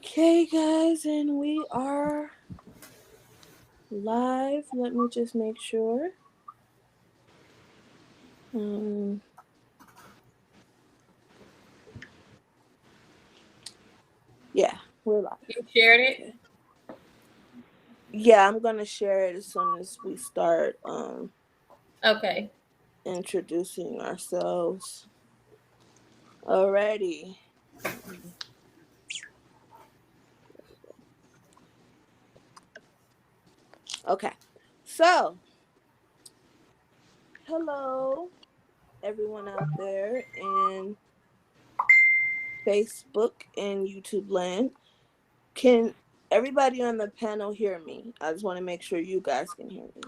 Okay, guys, and we are live. Let me just make sure. Um, yeah, we're live. You shared it? Okay. Yeah, I'm gonna share it as soon as we start Okay. introducing ourselves. Alrighty. Okay. So, hello everyone out there in Facebook and YouTube land. Can everybody on the panel hear me? I just want to make sure you guys can hear me.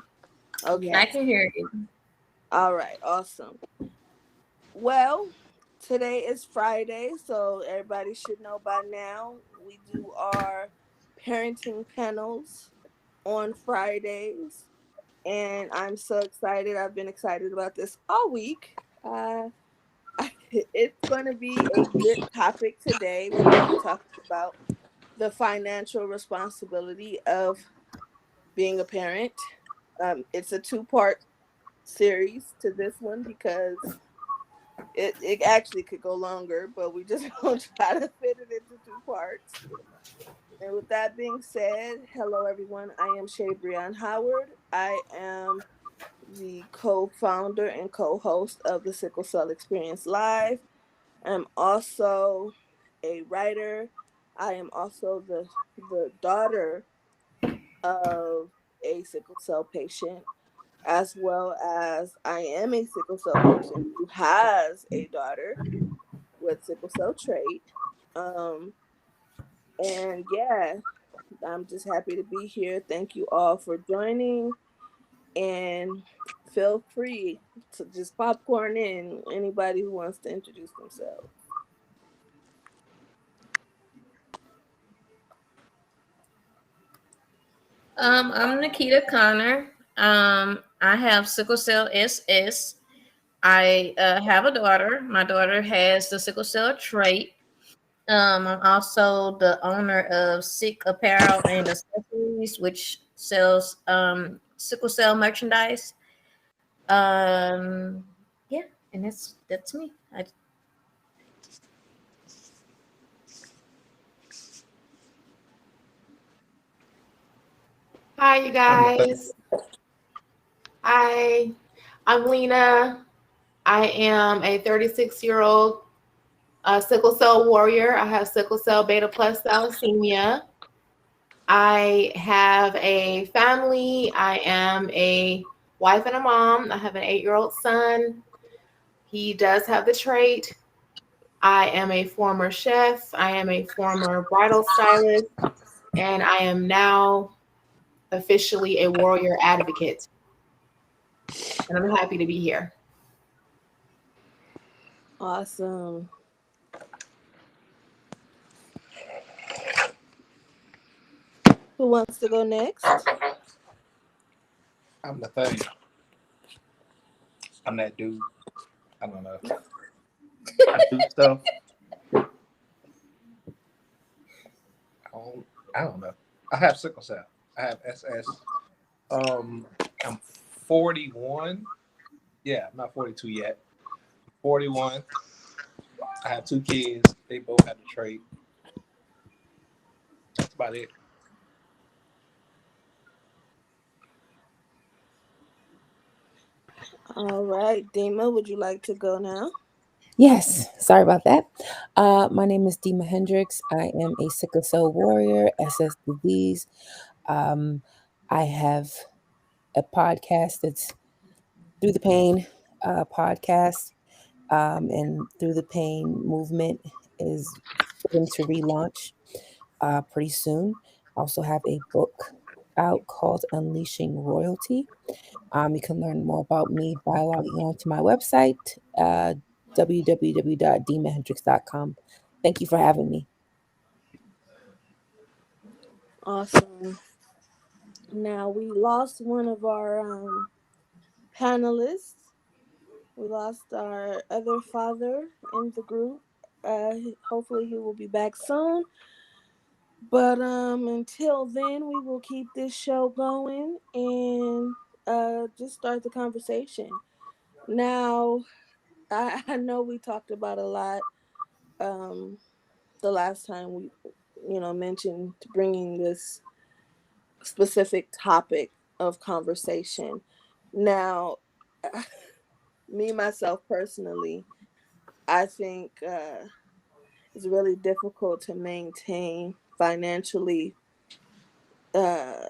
I Okay. can hear you. All right. Awesome. Well, today is Friday, so everybody should know by now we do our parenting panels on Fridays, and I'm so excited. I've been excited about this all week. It's going to be a good topic today. We're going to be talking about the financial responsibility of being a parent. It's a two-part series to this one because it actually could go longer, but we just gonna try to fit it into two parts. And with that being said, hello everyone. I am Shay Breon Howard. I am the co-founder and co-host of the Sickle Cell Experience Live. I'm also a writer. I am also the daughter of a sickle cell patient, as well as I am a sickle cell patient who has a daughter with sickle cell trait. Um, and yeah, I'm just happy to be here. Thank you all for joining, and feel free to just popcorn in anybody who wants to introduce themselves. I'm Nikita Connor. I have sickle cell SS. I have a daughter. My daughter has the sickle cell trait. I'm also the owner of Sick Apparel and Accessories, which sells sickle cell merchandise. Um, yeah, and that's me. Hi, you I'm the third. guys. Hi, I'm Lena. I am a 36-year-old sickle cell warrior. I have sickle cell beta plus thalassemia. I have a family. I am a wife and a mom. I have an 8-year-old son. He does have the trait. I am a former chef. I am a former bridal stylist. And I am now officially a warrior advocate. And I'm happy to be here. Awesome. Who wants to go next? I'm the third. I'm that dude. I don't know. I do stuff. I don't know. I have sickle cell. I have SS. I'm 41. Yeah, I'm not 42 yet. 41. I have 2 kids. They both have the trait. That's about it. All right, Dima, would you like to go now? Yes, sorry about that. My name is Dima Hendricks. I am a sickle cell warrior, SS disease. Um, I have a podcast that's Through the Pain podcast, and Through the Pain movement is going to relaunch pretty soon. I also have a book out called Unleashing Royalty. You can learn more about me by logging on to my website, www.dmahendrix.com. Thank you for having me. Awesome. Now we lost one of our panelists. We lost our other father in the group. Hopefully, he will be back soon. But until then, we will keep this show going and just start the conversation. Now, I know we talked about a lot um the last time we mentioned bringing this specific topic of conversation. Now, me myself personally, I think it's really difficult to maintain financially uh,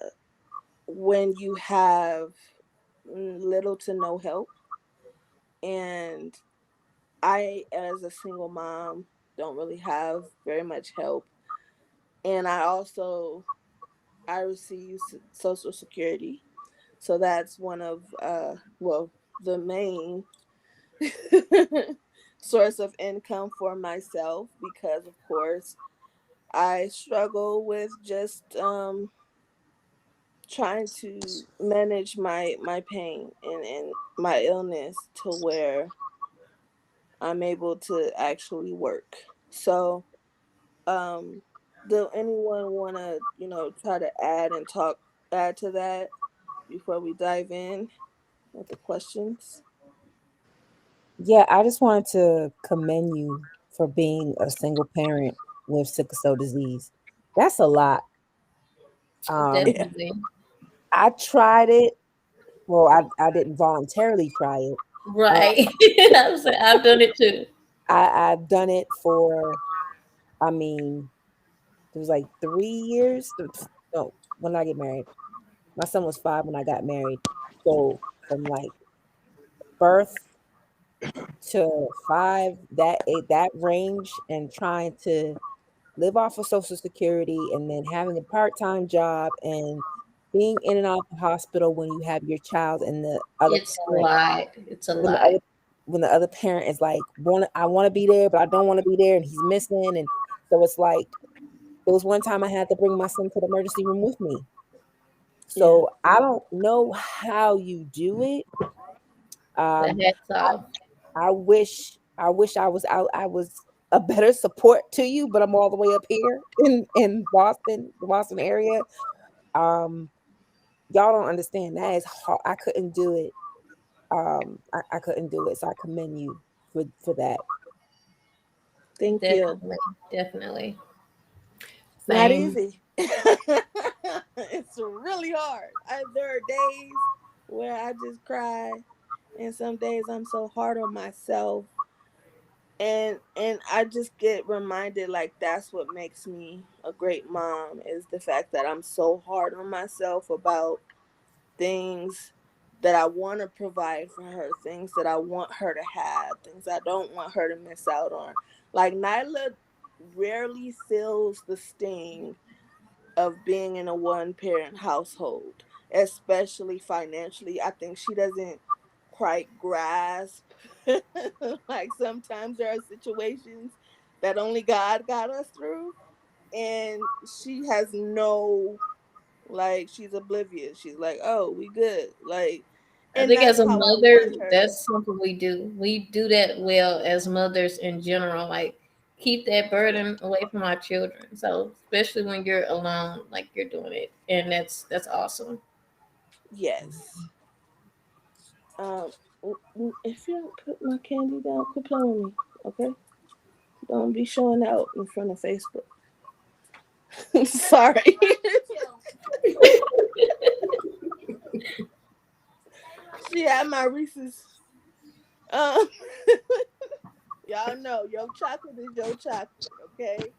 when you have little to no help. And I, as a single mom, don't really have very much help. And I receive Social Security, so that's one of the main source of income for myself, because of course I struggle with just trying to manage my pain and my illness to where I'm able to actually work. So um do anyone want to try to add to that before we dive in with the questions? Yeah, I just wanted to commend you for being a single parent with sickle cell disease. That's a lot. Um, Yeah. Definitely. I tried it. Well, I didn't voluntarily try it. Uh, Right. I've done it too. I've done it for, I mean, it was like 3 years. No, when I get married, my son was 5 when I got married. So from like birth to 5, that range, and trying to live off of Social Security, and then having a part-time job, and being in and out of the hospital when you have your child, and the other It's a parent, lot. It's a when the lot. other when the other parent is like, I want to be there, but I don't want to be there, and he's missing, and so it's like, there was one time I had to bring my son to the emergency room with me. Yeah. So I don't know how you do it. But Um, hats I, off. I wish I was a better support to you, but I'm all the way up here in Boston, the Boston area. Um, y'all don't understand. That is hard. I couldn't do it. I couldn't do it. So I commend you for that. Thank you. Definitely. Definitely. Not Same. easy. It's really hard. There are days where I just cry, and some days I'm so hard on myself, and I just get reminded, like, that's what makes me a great mom, is the fact that I'm so hard on myself about things that I want to provide for her, things that I want her to have, things I don't want her to miss out on. Like, Nyla rarely feels the sting of being in a one parent household, especially financially. I think she doesn't quite grasp. Like, sometimes there are situations that only God got us through, and she has no, like, she's oblivious. She's like, oh, we good. Like, I and think as that's a how I want mother, her. that's something we do. We do that well as mothers in general. Like keep that burden away from our children. So especially when you're alone, like you're doing it, and that's awesome. Yes. Um, if you don't put my candy down, quit playing with me, okay? Don't be showing out in front of Facebook. Sorry. She had my Reese's. Um, y'all know your chocolate is your chocolate, okay?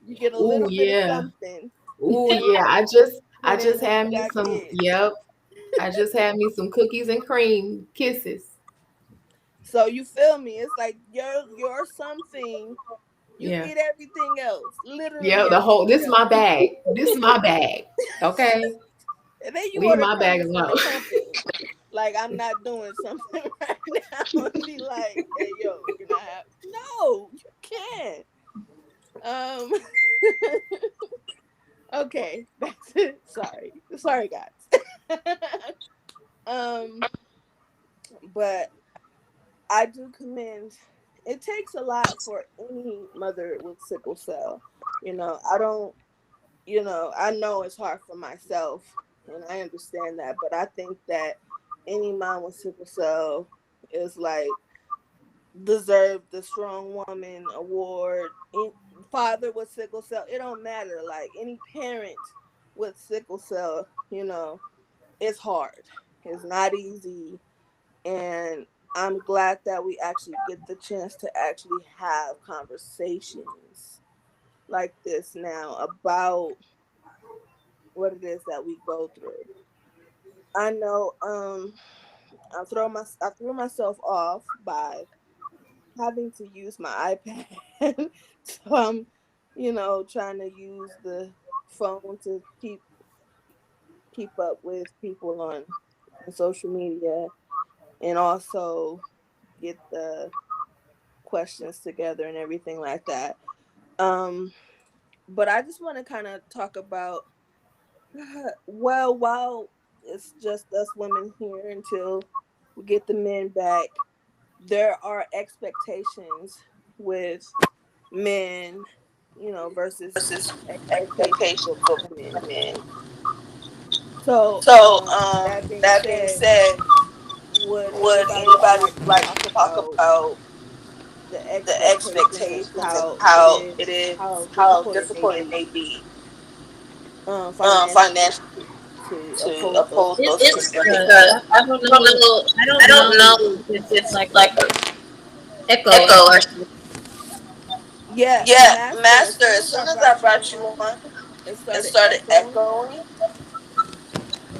You get a Ooh little bit of yeah. something Ooh when yeah. I when just had you me got some. kids. Yep. I just had me some cookies and cream kisses. So you feel me? It's like you're something. You Yeah. get everything else, literally Yeah. The whole. everything This is else. my bag. This is my bag. Okay. And then you Leave order my bag cookies from the alone. company. Like, I'm not doing something right now, and be like, hey yo, can I have, no, you can't. Um okay, that's it. Sorry guys. um but I do commend, it takes a lot for any mother with sickle cell. I don't, I know it's hard for myself, and I understand that, but I think that any mom with sickle cell is like deserve the strong woman award. Father with sickle cell, it don't matter. Like any parent with sickle cell, it's hard. It's not easy, and I'm glad that we actually get the chance to actually have conversations like this now about what it is that we go through. I know I threw myself off by having to use my iPad. So I'm, trying to use the phone to keep up with people on social media, and also get the questions together and everything like that. Um but I just want to kind of talk about well, while it's just us women here until we get the men back, there are expectations with men, versus versus expectations expectations with of women. women. So, So, that being that being said, said, would would anybody anybody like to like talk to talk about about the the expectations and expectations and how it how it is, is, how how difficult it may difficult it may be, be, financially financially to to uphold those uphold those It's commitments? commitments? Because I don't I don't know. know, I I don't don't know know if it's if it's like like a a echo or echo or something. Yeah, yeah, master. As master. soon As as I soon as I brought you brought you on, on, it it started started echoing. echoing.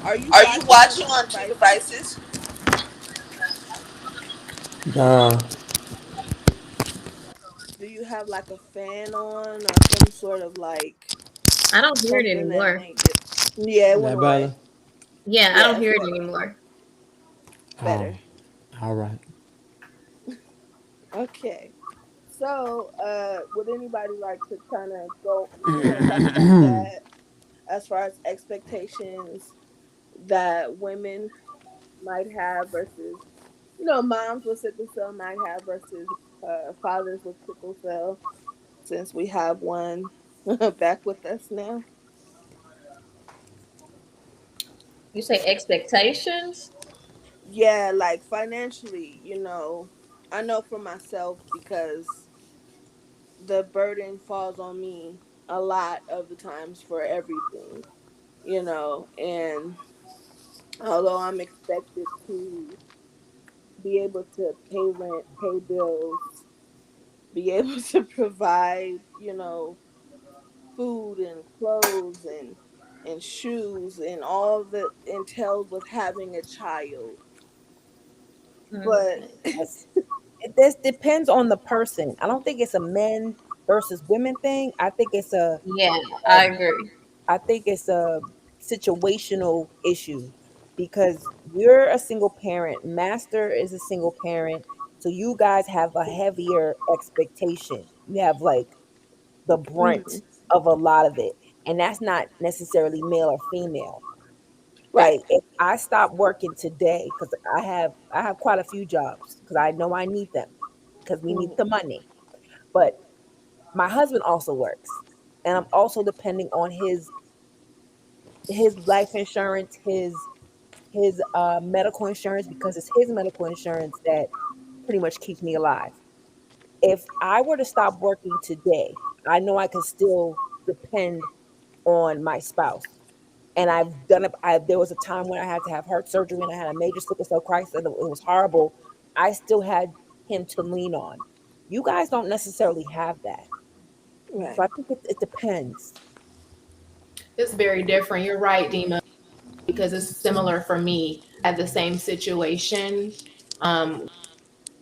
Are you Are you watching on watching two on two devices? devices? Nah, Do you have like a fan on or some sort of like I don't hear it something that anymore. make it? Yeah, it went that better? away. Yeah, I don't Yes, hear it anymore. Oh, better. all right. Okay. So, would anybody like to kind of talk about that as far as expectations that women might have versus, moms with sickle cell might have versus fathers with sickle cell, since we have one back with us now? You say expectations? Yeah, like financially, I know for myself because the burden falls on me a lot of the times for everything, and although I'm expected to be able to pay rent, pay bills, be able to provide, food and clothes and shoes and all that entails with having a child. But Okay. Yes. This depends on the person. I don't think it's a men versus women thing. Yeah, A I agree. I think it's a situational issue because you're a single parent, master is a single parent, so you guys have a heavier expectation. You have like the brunt mhm, of a lot of it, and that's not necessarily male or female. right. Like if I stop working today because I have quite a few jobs because I know I need them because we need Mhm, the money. But my husband also works, and I'm also depending on his life insurance, his medical insurance because it's his medical insurance that pretty much keeps me alive. If I were to stop working today, I know I could still depend on my spouse. And I've done it. There was a time when I had to have heart surgery and I had a major sickle cell crisis and it was horrible. I still had him to lean on. You guys don't necessarily have that. So right. I think it depends. It's very different. You're right, Dima, because it's similar for me. I had the same situation um,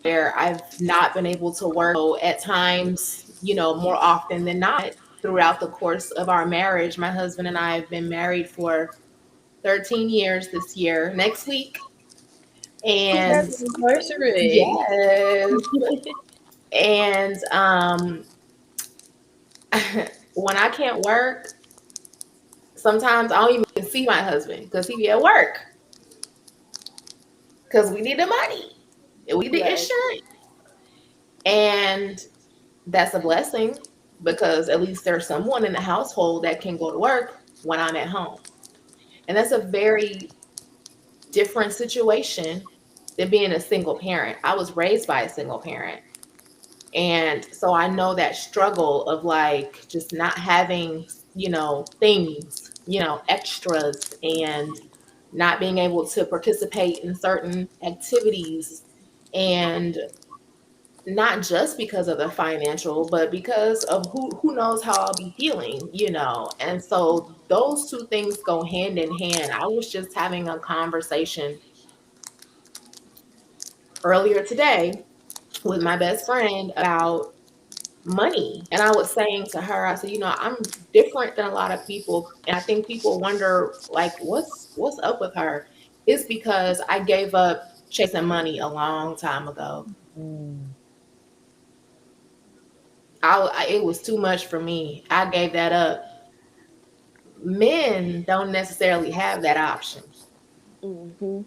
where I've not been able to work. So at times, more often than not, throughout the course of our marriage, my husband and I have been married for 13 years this year, next week. And Happy anniversary. yes, and when I can't work, sometimes I don't even see my husband because he be at work because we need the money and we need the Right. insurance. And that's a blessing. because at least there's someone in the household that can go to work when I'm at home. And that's a very different situation than being a single parent. I was raised by a single parent. And so I know that struggle of like just not having, things, extras, and not being able to participate in certain activities, and not just because of the financial, but because of who knows how I'll be feeling. And so those two things go hand in hand. I was just having a conversation earlier today with my best friend about money. And I was saying to her, I said, I'm different than a lot of people. And I think people wonder like what's up with her. It's because I gave up chasing money a long time ago. Mm. It was too much for me. I gave that up. Men don't necessarily have that option. Mm-hmm.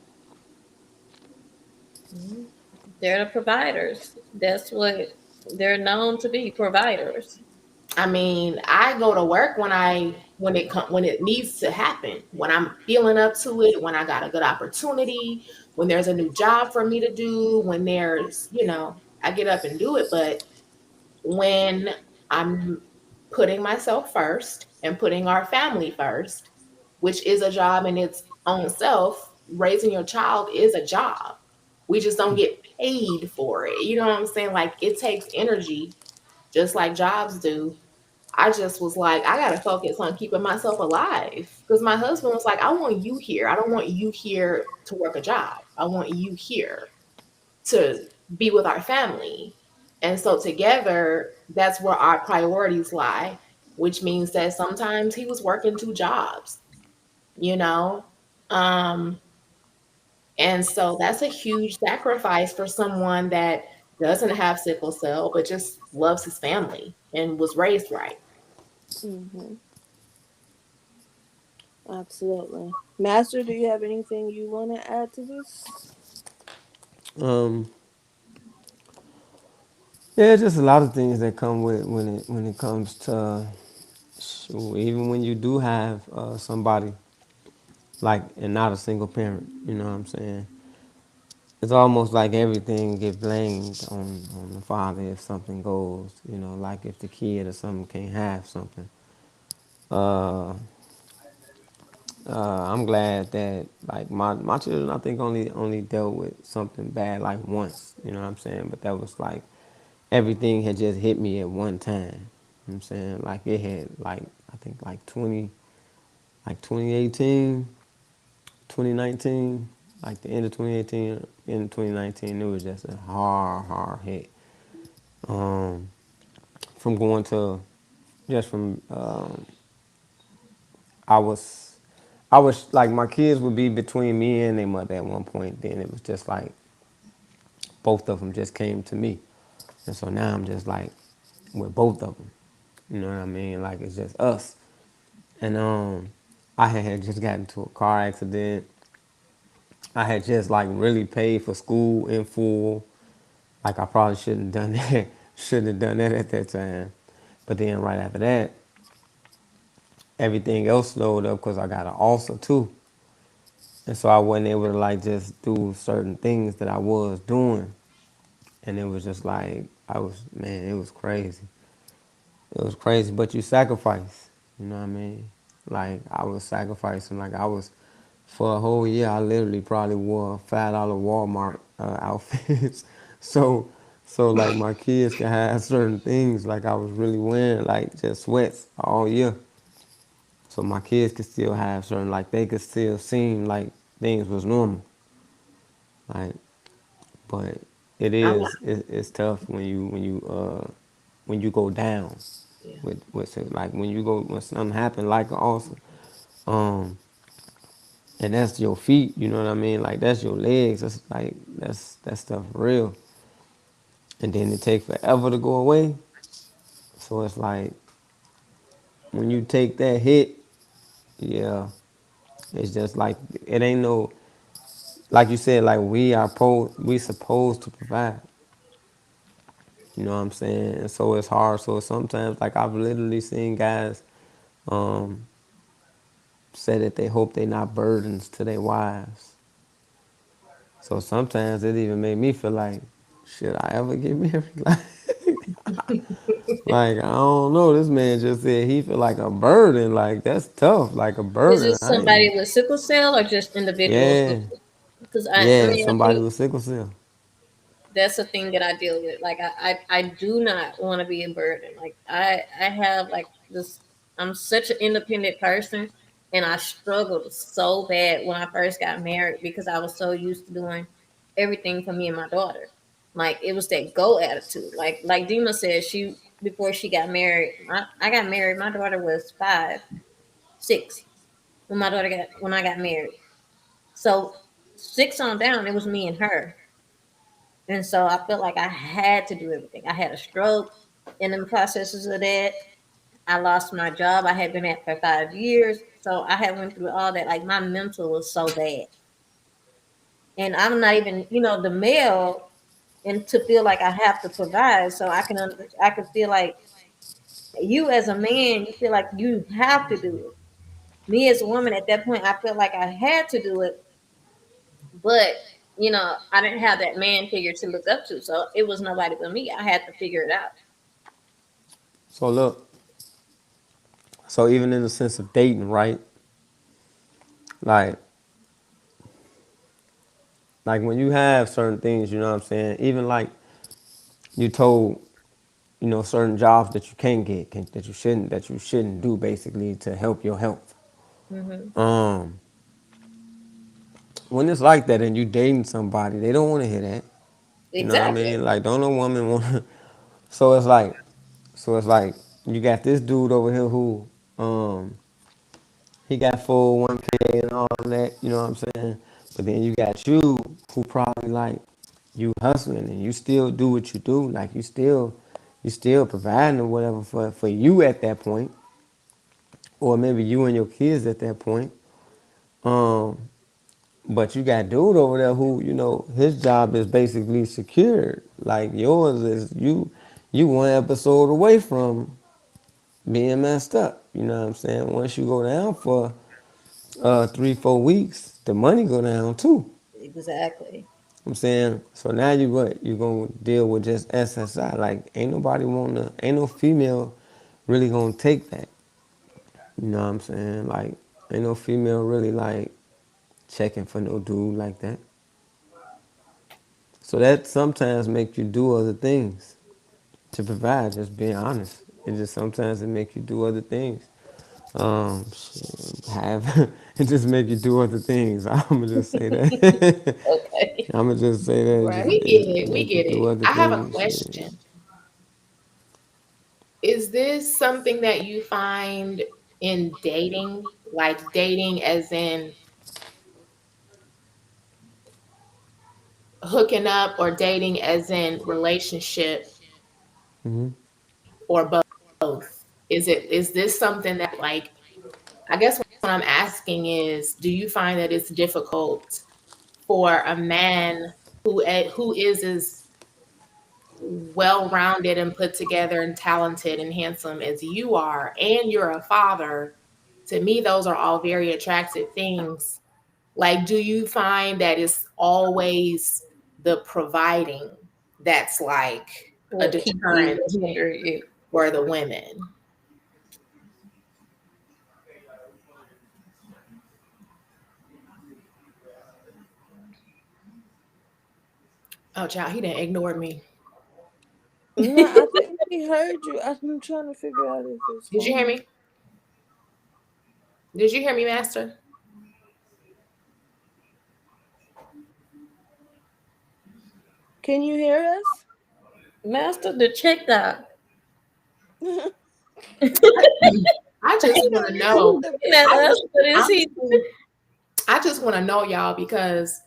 They're the providers. That's what they're known to be, providers. I mean, I go to work when it needs to happen, when I'm feeling up to it, when I got a good opportunity, when there's a new job for me to do, when I get up and do it. But when I'm putting myself first and putting our family first, which is a job in its own self, raising your child is a job. We just don't get paid for it. You know what I'm saying? Like it takes energy, just like jobs do. I just was like, I gotta focus on keeping myself alive. Because my husband was like, I want you here. I don't want you here to work a job. I want you here to be with our family. And so together, that's where our priorities lie, which means that sometimes he was working two jobs, you know? Um, and so that's a huge sacrifice for someone that doesn't have sickle cell, but just loves his family and was raised right. Mm-hmm. Absolutely. Master, do you have anything you want to add to this? Um, yeah, just a lot of things that come with when it comes to so even when you do have somebody like and not a single parent, you know what I'm saying? It's almost like everything get blamed on the father if something goes, like if the kid or something can't have something. Uh, I'm glad that like my children I think only dealt with something bad like once, you know what I'm saying? But that was like everything had just hit me at one time. You know what I'm saying? Like it had like I think like 2018, 2019, like the end of 2018, end of 2019, it was just a hard hit. Um, from going to just from I was I was like my kids would be between me and their mother at one point. Then it was just like both of them just came to me, and so now I'm just like with both of them. You know what I mean? Like it's just us. And I had just gotten into a car accident. I had just like really paid for school in full. Like I probably shouldn't have done that. Shouldn't have done that at that time. But then right after that, everything else slowed up because I got an ulcer too. And so I wasn't able to like just do certain things that I was doing. And it was just like man, it was crazy. It was crazy, but you sacrifice. You know what I mean? Like I was sacrificing. Like I was for a whole year. I literally probably wore $5 Walmart outfits. so, so like my kids can have certain things. Like I was really wearing like just sweats all year. So my kids could still have certain like they could still seem like things was normal. Like, but I'm it's tough when you go down Yeah. with like when something happen like also um and that's your feet, you know what I mean? Like that's your legs. That's like that stuff real. And then it take forever to go away. So it's like when you take that hit, yeah, it's just like it ain't no like you said, like we supposed to provide. You know what I'm saying? And so it's hard. So sometimes, like I've literally seen guys um, say that they hope they're not burdens to their wives. So sometimes it even made me feel like, should I ever get married? Like I don't know. This man just said he feel like a burden. Like that's tough. Like a Is burden. it somebody with sickle cell or just individuals with? Yeah, Because I yeah. mean, I Somebody think with sickle cell. that's a thing that I deal with. Like I do not want to be a burden. Like I have like this. I'm such an independent person, and I struggled so bad when I first got married because I was so used to doing everything for me and my daughter. Like it was that go attitude. Like Dima said, she before she got married. I got married. My daughter was 5, 6 when I got married. So 6 on down, it was me and her. And so I felt like I had to do everything. I had a stroke in the processes of that. I lost my job I had been at for 5 years. So I had went through all that. Like my mental was so bad. And I'm not even, the male and to feel like I have to provide. So I can feel like you as a man, you feel like you have to do it. Me as a woman at that point, I felt like I had to do it, but I didn't have that man figure to look up to. So it was nobody but me. I had to figure it out. So look. So even in the sense of dating, right? Like like when you have certain things, you know what I'm saying? Even like you told, certain jobs that you can't get, that you shouldn't do basically to help your health. Hmm. Um, when it's like that and you dating somebody, they don't want to hear that. You know what I Exactly. mean? Like don't no woman want to. So it's like so it's like you got this dude over here who he got 401k and all of that, you know what I'm saying? But then you got you who probably like you hustling and you still do what you do, like you still providing or whatever for you at that point, or maybe you and your kids at that point. Um, but you got dude over there who, his job is basically secured. Like yours is you one episode away from being messed up. You know what I'm saying? Once you go down for 3, 4 weeks, the money go down too. Exactly. I'm saying, so now you gonna deal with just SSI. Like ain't no female really gonna take that. You know what I'm saying? Like ain't no female really like checking for no dude like that. So that sometimes make you do other things to provide. Just being honest, it just sometimes it make you do other things. Um, have it just make you do other things. I'm gonna just say that. Okay. I'm gonna just say that it just We Right. get it it. We make you get do it. other I have a things. question. Is this something that you find in dating? Like dating as in hooking up or dating as in relationship Mm-hmm. or both? Is this something that like I guess what I'm asking is do you find that it's difficult for a man who is as well-rounded and put together and talented and handsome as you are and you're a father? To me those are all very attractive things. Like do you find that it's always the providing that's like a What keep you deterrent or hinder you? for the women? Oh child, he didn't ignore me. No, I think he heard you. I'm trying to figure out if his Did you hear phone. me? Did you hear me, Master? Can you hear us? Master the check dog. I just You want know, to this is know. the Looking at I us, just but is he? honestly, I just want to know y'all because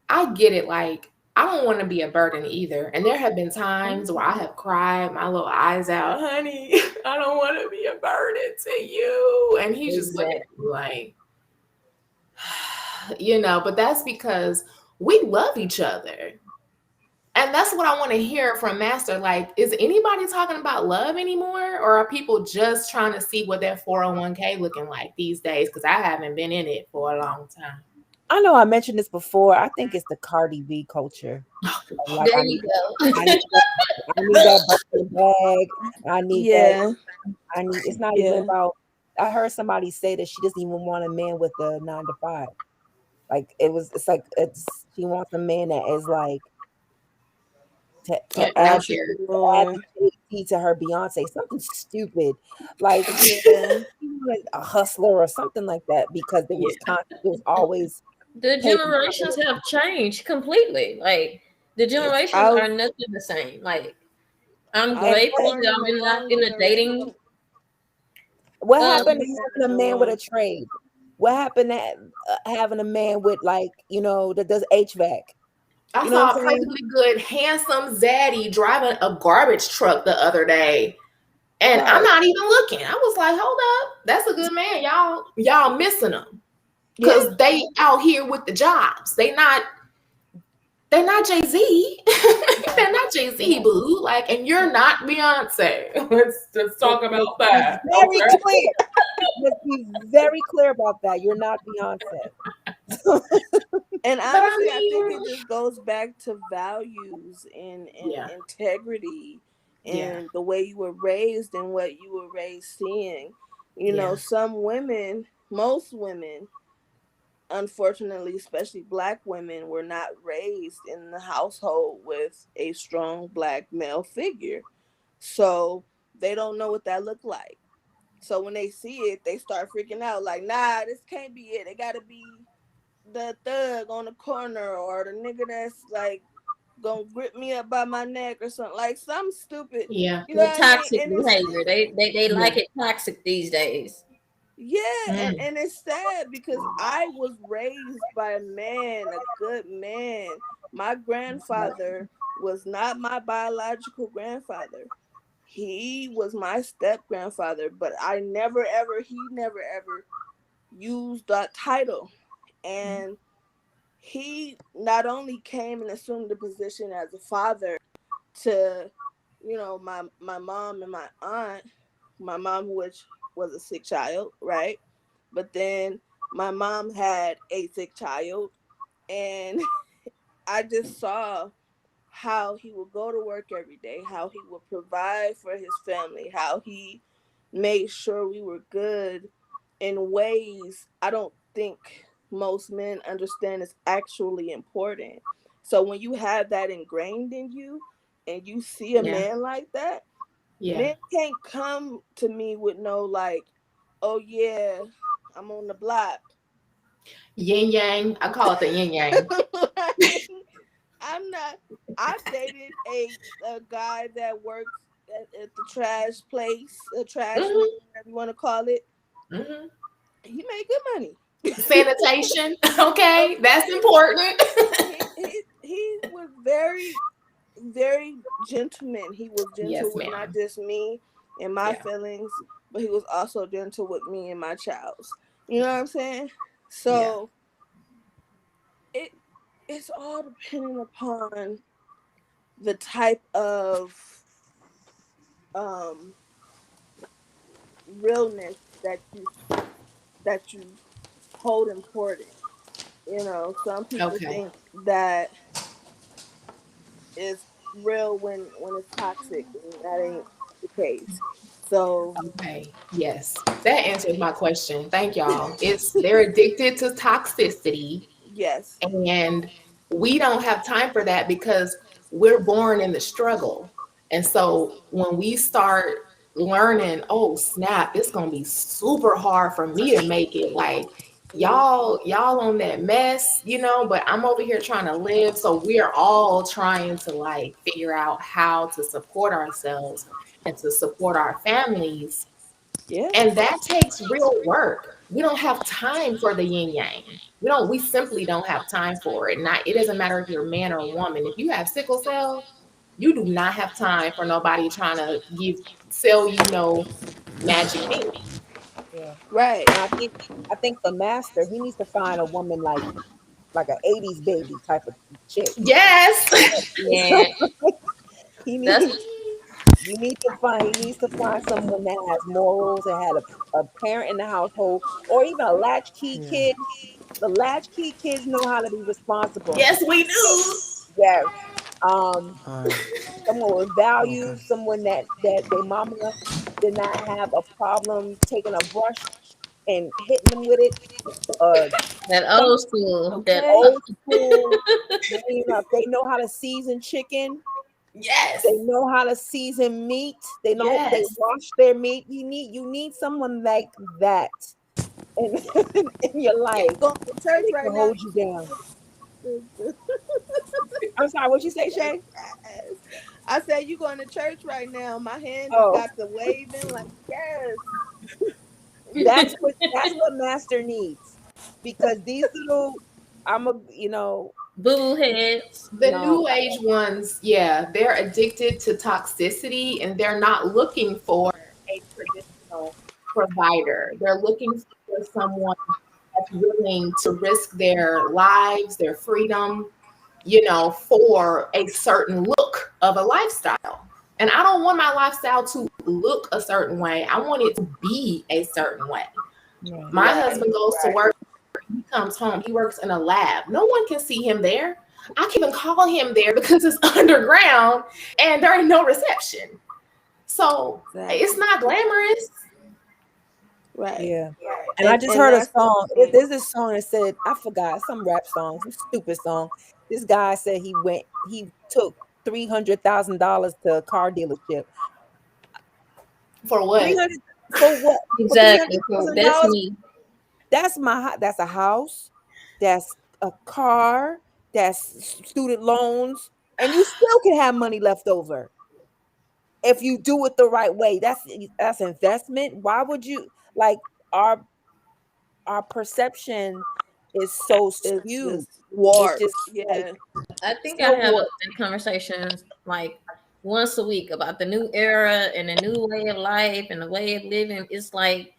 I get it. Like I don't want to be a burden either. And there have been times where I have cried my little eyes out, honey. I don't want to be a burden to you. And he's just looking Exactly. at me like, but that's because we love each other. And that's what I want to hear from Master. Like, is anybody talking about love anymore? Or are people just trying to see what their 401k looking like these days? Because I haven't been in it for a long time. I know I mentioned this before. I think it's the Cardi B culture. Like There you go. I need that, I need that birthday bag. I need that. Yeah, I need. It's not even yeah. about. I heard somebody say that she doesn't even want a man with a 9 to 5. Like it was. It's like it's. She wants a man that is like to add Financial. add Entrepreneur. Jay-Z to her Beyonce. Something stupid. Like Yeah, like a hustler or something like that because there was Yeah. constant. It was always The paper. generations have changed completely. Like the it's generations out. are nothing the same. Like I'm I was grateful born that in the I'm not wrong in a generation. dating. What Um, happened to You having a never man with a know. trade? What happened to having a man with like that does HVAC? I You know what I'm saw a saying? perfectly good, handsome zaddy driving a garbage truck the other day. And I'm Right. not even looking. I was like, hold up, that's a good man. Y'all missing them. Yeah, Cause they out here with the jobs. They're not Jay-Z. They're not Jay-Z, Right. boo. Like, and you're not Beyonce. Let's talk about Let's be that. very Okay. clear. Let's be very clear about that. You're not Beyonce. and But I honestly, I think mean, it just goes back to values and yeah, integrity yeah, and the way you were raised and what you were raised seeing. yeah, Some women, most women, unfortunately, especially black women, were not raised in the household with a strong black male figure. So they don't know what that looked like. So when they see it, they start freaking out like, nah, this can't be it. It gotta be the thug on the corner or the nigga that's like gonna grip me up by my neck or something. Like some stupid, yeah, you know the what I mean? toxic And it's behavior. They yeah. like it toxic these days. yeah, and, Mm, and it's sad because I was raised by a man, a good man. My grandfather was not my biological grandfather. He was my step grandfather, but he never ever used that title. And he not only came and assumed the position as a father to, my mom and my aunt, my mom, which was a sick child, right? But then my mom had a sick child, and I just saw how he would go to work every day, how he would provide for his family, how he made sure we were good in ways I don't think most men understand is actually important. So when you have that ingrained in you and you see a yeah, man like that, yeah. men can't come to me with no like, oh yeah, I'm on the block. Yin yang. I call it the yin yang. Like, I'm not. I've dated a guy that works at the trash place, a trash man, Hmm. whatever you want to call it. Hmm. He made good money. Sanitation. Okay, Okay, that's important. he was very very gentleman. He was gentle Yes, with not ma'am. just me and my Yeah, feelings, but he was also gentle with me and my child's. You know what I'm saying? yeah. So it it's all dependent upon the type of um realness that you hold important. Some people Okay. think that it's real when it's toxic, and that ain't the case. So Okay. Yes. That answers my question. Thank y'all. It's they're addicted to toxicity. yes, And we don't have time for that because we're born in the struggle. And so when we start learning, oh snap, it's gonna be super hard for me to make it. Like mm, y'all on that mess, but I'm over here trying to live. So we're all trying to like figure out how to support ourselves and to support our families, yeah, and that takes real work. We don't have time for the yin yang. We simply don't have time for it. Not it doesn't matter if you're a man or a woman. If you have sickle cell, you do not have time for nobody trying to sell you no magic thing. Yeah. right. And I think for Master, he needs to find a woman like like an 80s baby type of chick. Yes. Yeah, He that's needs he needs to find someone that has morals and had a parent in the household, or even a latchkey Yeah. kid. The latchkey kids know how to be responsible. Yes, we do. Yes. Um, All right. someone with Okay. values, someone that their mama did not have a problem taking a brush and hitting them with it. that Some old school. That Okay. old school, you know, they know how to season chicken. Yes. They know how to season meat. They Yes. wash their meat. You need someone like that in in your life Going to church that right can now. hold you down. You the- I'm sorry, what you say, yes. Shay? I said you going to church right now. My hand has Oh, got the waving like yes. that's what master needs. Because these little I'm a you know, boo heads. The no, new age ones, yeah, they're addicted to toxicity and they're not looking for a traditional provider. They're looking for someone that's willing to risk their lives, their freedom, for a certain look of a lifestyle. And I don't want my lifestyle to look a certain way. I want it to be a certain way. right. My Right. husband goes to Right. work, he comes home, he works in a lab. No one can see him there. I can't even call him there because it's underground and there ain't no reception. So it's Exactly. not glamorous. Right. Yeah. Right. And I just And heard a that's the song. thing. There's this song that said, I forgot, some rap song, some stupid song. This guy said he took $300,000 to a car dealership. For Three what? hundred for what? For three Exactly. hundred So thousand that's dollars? me. That's a house, that's a car, that's student loans, and you still can have money left over if you do it the right way. That's investment. Why would you like our our perception is so It's skewed. just It's just warped. like Yeah. I think I so have what? conversations like once a week about the new era and the new way of life and the way of living. It's like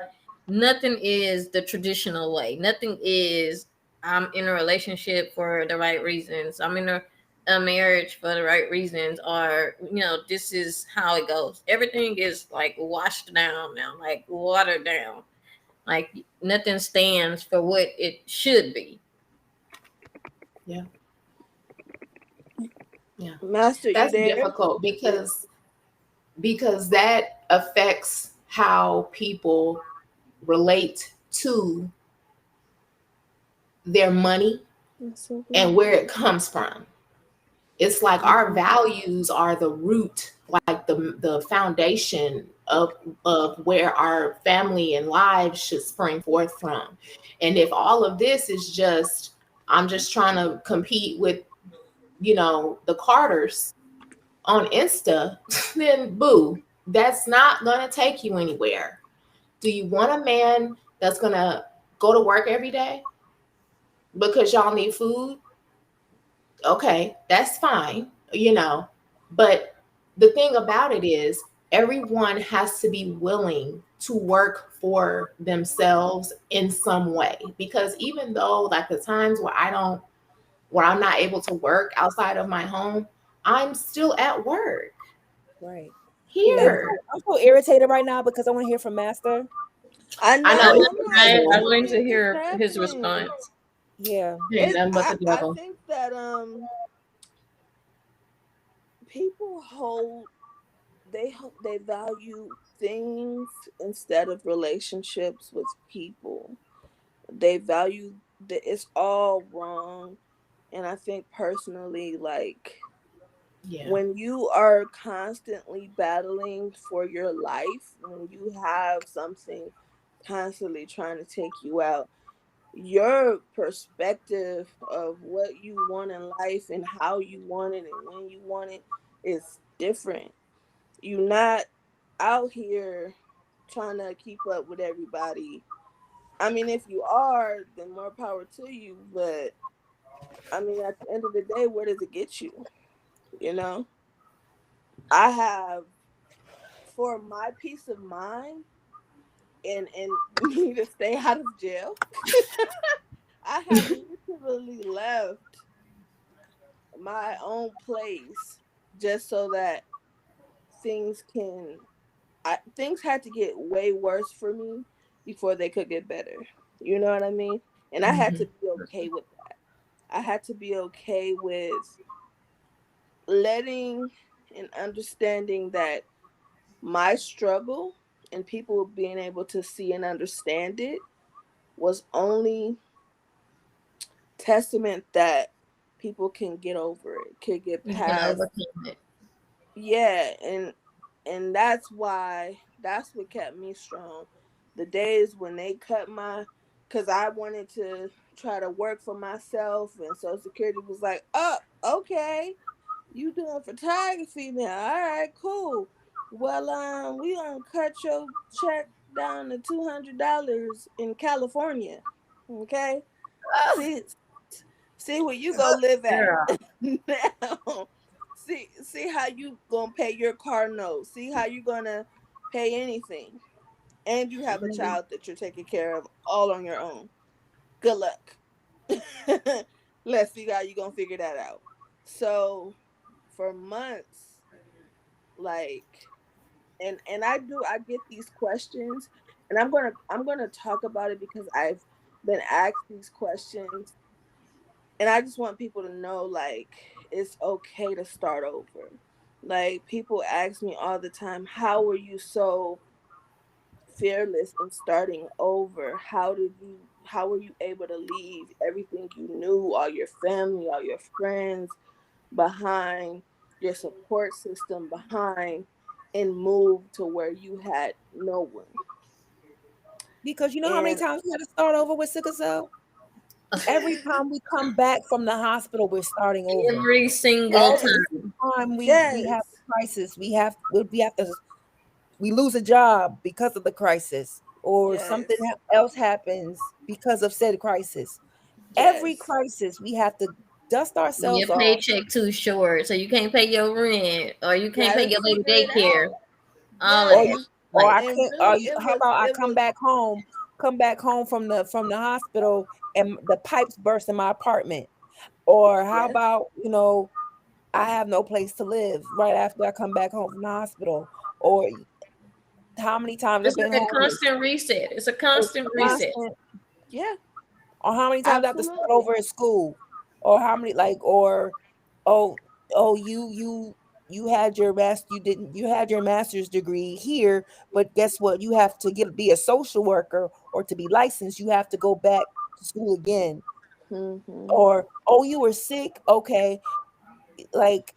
nothing is the traditional way. Nothing is I'm in a relationship for the right reasons. I'm in a marriage for the right reasons, or this is how it goes. Everything is like washed down now, like watered down. Like nothing stands for what it should be. Yeah. Yeah. Master, you That's there? difficult because that affects how people relate to their money That's so and good. where it comes from. It's like our values are the root, like the foundation of where our family and lives should spring forth from. And if all of this is just I'm just trying to compete with, the Carters on Insta, then boo, that's not gonna take you anywhere. Do you want a man that's gonna go to work every day because y'all need food? Okay, that's fine. But the thing about it is, everyone has to be willing to work for themselves in some way. Because even though, like, the times where I'm not able to work outside of my home, I'm still at work Right. And Yeah. here. I'm so irritated right now because I want to hear from Master. I I know. know it's I, the I'm like, I devil. what wanted to is hear his happening? response. Yeah. Ain't nothing but the I devil. think that people they value things instead of relationships with people. They value that it's all wrong. And I think personally, like Yeah. when you are constantly battling for your life, when you have something constantly trying to take you out, your perspective of what you want in life and how you want it and when you want it is different. You're not out here trying to keep up with everybody. I mean, if you are, then more power to you. But I mean, at the end of the day, where does it get you? You know, I have for my peace of mind and me to stay out of jail. I have needed to literally left my own place just so that things can things had to get way worse for me before they could get better. You know what I mean? And I had to Mhm. be okay with that. I had to be okay with letting and understanding that my struggle and people being able to see and understand it was only testament that people can get over it, can get You can past. overcome it. Yeah, and that's what kept me strong. The days when they cut my, cuz I wanted to try to work for myself, and Social Security was like, "Oh, okay. You doing photography now. All right, cool. Well, we gonna cut your check down to $200 in California. Okay? Oh, See see where you gonna live at Girl, now. See how you gonna pay your car note. See how you gonna pay anything. And you have a child that you're taking care of all on your own. Good luck. Let's see how you gonna figure that out. So for months, like, and I get these questions, and I'm gonna talk about it because I've been asked these questions, and I just want people to know, like, it's okay to start over. Like, people ask me all the time, how were you so fearless in starting over? How were you able to leave everything you knew, all your family, all your friends behind, your support system behind, and move to where you had no one? Because you know how many And times we had to start over with sickle cell? Every time we come back from the hospital, we're starting over. every single Every time. time we have yes, a crisis, we have to we lose a job because of the crisis, or something yes, else happens because of said crisis. Every yes, crisis, we have to dust Your ourselves off, paycheck too short, so you can't pay your rent, or you can't pay gotta your baby figure it daycare. out. All of or that. Yes. or Like, I And can't. really How about I it come was back home, from the hospital, and the pipes burst in my apartment, or how yes, about I have no place to live right after I come back home from the hospital, or how many times I've it's been like a homeless. constant reset. It's a It's constant reset. constant. yeah, Or how many times I have to start absolutely. over in school, or how many or oh you had your you had your master's degree here, but guess what? You have to be a social worker, or to be licensed, you have to go back to school again. Hmm. Or you were sick, okay, like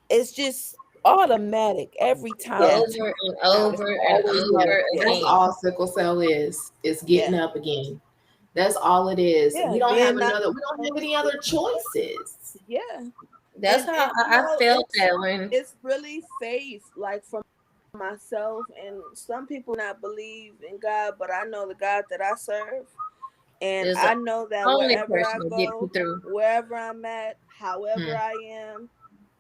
it's just automatic every time. Yes, Over and It's over and always yeah, over automatic. that's again. all sickle cell is getting yeah, up again. That's all it is. yeah. We don't have Being not, another. We don't have any other choices. yeah, That's how and I felt that when it's really faith, like, for myself, and some people not believe in God, but I know the God that I serve, and is the I know that only wherever I person to get you go, through. wherever I'm at, however Hmm. I am,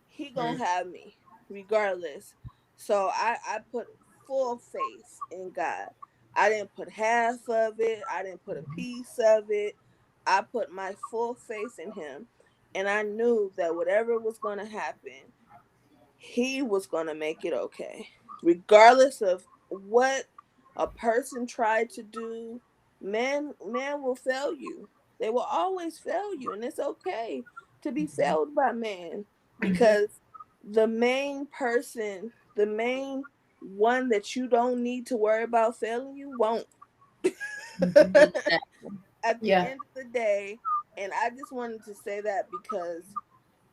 He Hmm. gonna have me regardless. So I put full faith in God. I didn't put half of it. I didn't put a piece of it. I put my full faith in Him, and I knew that whatever was gonna happen, He was gonna make it okay, regardless of what a person tried to do. Man will fail you. They will always fail you, and it's okay to be failed by man, because the main person, the main one that you don't need to worry about failing you, won't. Exactly. At the Yeah. end of the day. And I just wanted to say that because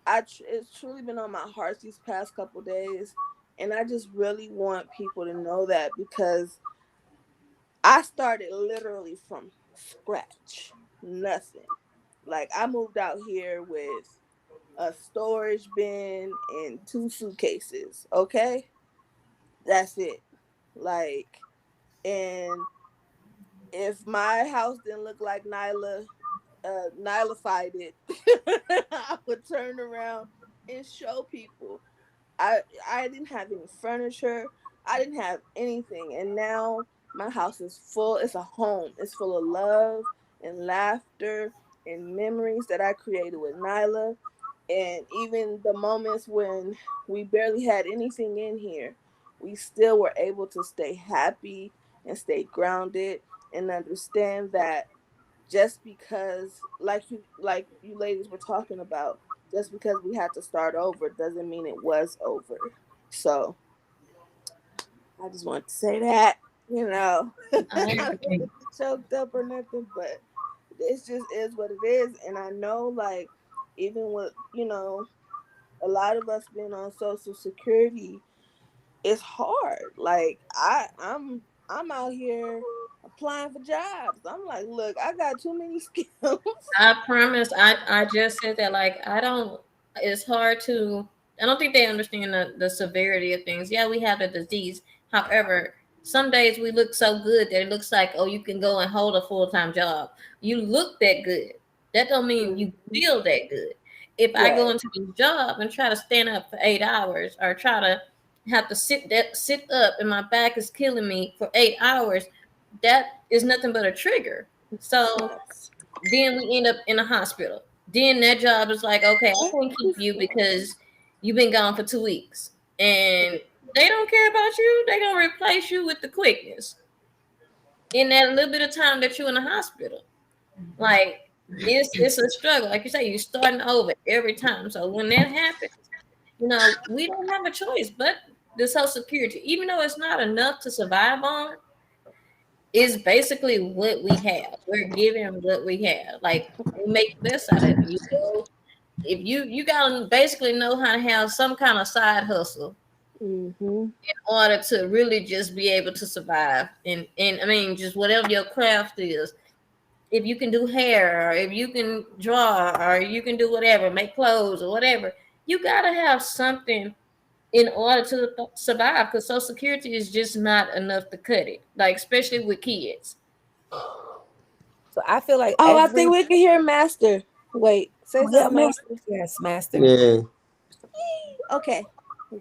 it's truly been on my heart these past couple days, and I just really want people to know that, because I started literally from scratch, nothing. Like, I moved out here with a storage bin and two suitcases. Okay, that's it. Like, and if my house didn't look like Nylafied it, I would turn around and show people. I I didn't have any furniture. I didn't have anything, and now my house is full. It's a home. It's full of love and laughter and memories that I created with Nyla, and even the moments when we barely had anything in here, we still were able to stay happy and stay grounded and understand that just because, like you ladies were talking about, just because we had to start over doesn't mean it was over. So I just want to say that, you know. I I don't want agree. to get choked up or nothing, but this just is what it is. And I know, like, even with, a lot of us being on social security, it's hard. Like I'm out here applying for jobs. I'm like, look, I got too many skills. I promise. I just said that. Like, I don't. It's hard to. I don't think they understand the severity of things. Yeah, we have the disease. However, some days we look so good that it looks like, oh, you can go and hold a full time job. You look that good. That don't mean you Mhm. feel that good. If I go Right. into this job and try to stand up for 8 hours, or try to have to sit up and my back is killing me for 8 hours, that is nothing but a trigger. So Yes. then we end up in a hospital. Then that job is like, okay, I can't keep you because you've been gone for 2 weeks. And they don't care about you. They're gonna replace you with the quickness in that little bit of time that you're in the hospital. Like, it's a struggle. Like you say, you're starting over every time. So when that happens, we don't have a choice but the Social Security, even though it's not enough to survive on, is basically what we have. We're given what we have. Like, we make the best out of it. If you gotta basically know how to have some kind of side hustle Mhm. in order to really just be able to survive. And I mean, just whatever your craft is. If you can do hair, or if you can draw, or you can do whatever, make clothes or whatever, you gotta have something in order to survive, because Social Security is just not enough to cut it. Like, especially with kids. So I feel like Oh, I think every we can hear Master. Wait, say yeah, something, master, Master. yes, master. Yeah, Okay.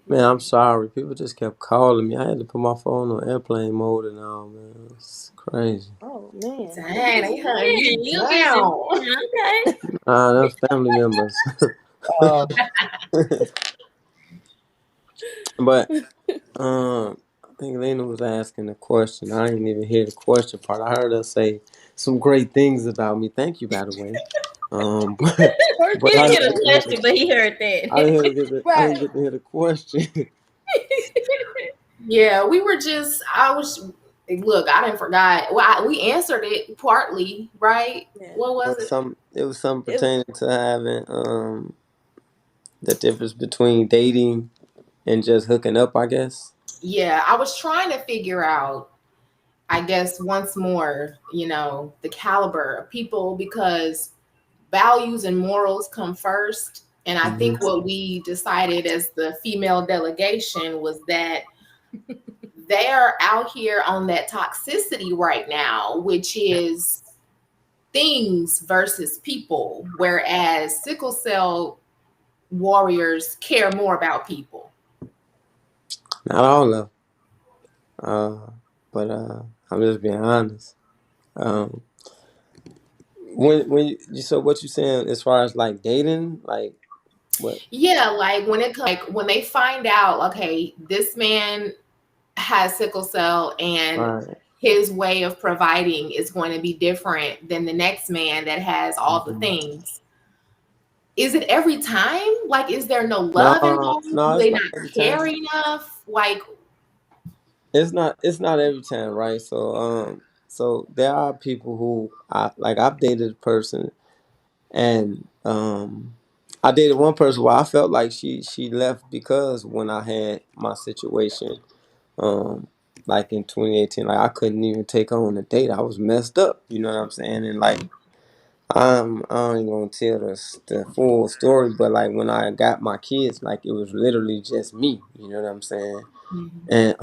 man, I'm sorry. People just kept calling me. I had to put my phone on airplane mode and all, man. It's crazy. Oh man. Dang, they hunting Yeah, you you busy. down. Okay. That's family members. Oh, But I think Lena was asking a question. I didn't even hear the question part. I heard her say some great things about me. Thank you, by the way. But He I didn't didn't get a get to hear question, but he heard that. I didn't Right. get to hear the question. Yeah, we were just. I was. Look, I didn't forgot. Well, we answered it partly, right? Yeah. What was it? It was something It, pertaining to having the difference between dating and just hooking up, I guess. Yeah, I was trying to figure out. I guess once more, the caliber of people, because values and morals come first. And I Hmm. think what we decided as the female delegation was that they're out here on that toxicity right now, which is things versus people, whereas sickle cell warriors care more about people. Not all of, uh, but I'm just being honest. Um, when so what you saying as far as like dating, like what? Yeah, like when they find out, okay, this man has sickle cell and Right. his way of providing is going to be different than the next man that has all the Mhm. things. Is it every time? Like, is there no No, love involved? Do no, it's they not not every care time. enough? Like, It's not every time, right? So there are people who I've dated a person and I dated one person where I felt like she left because when I had my situation, um like in 2018, like I couldn't even take her on a date. I was messed up, you know what I'm saying? And like I don't even gonna tell the full story, but like when I got my kids, like it was literally just me, you know what I'm saying? And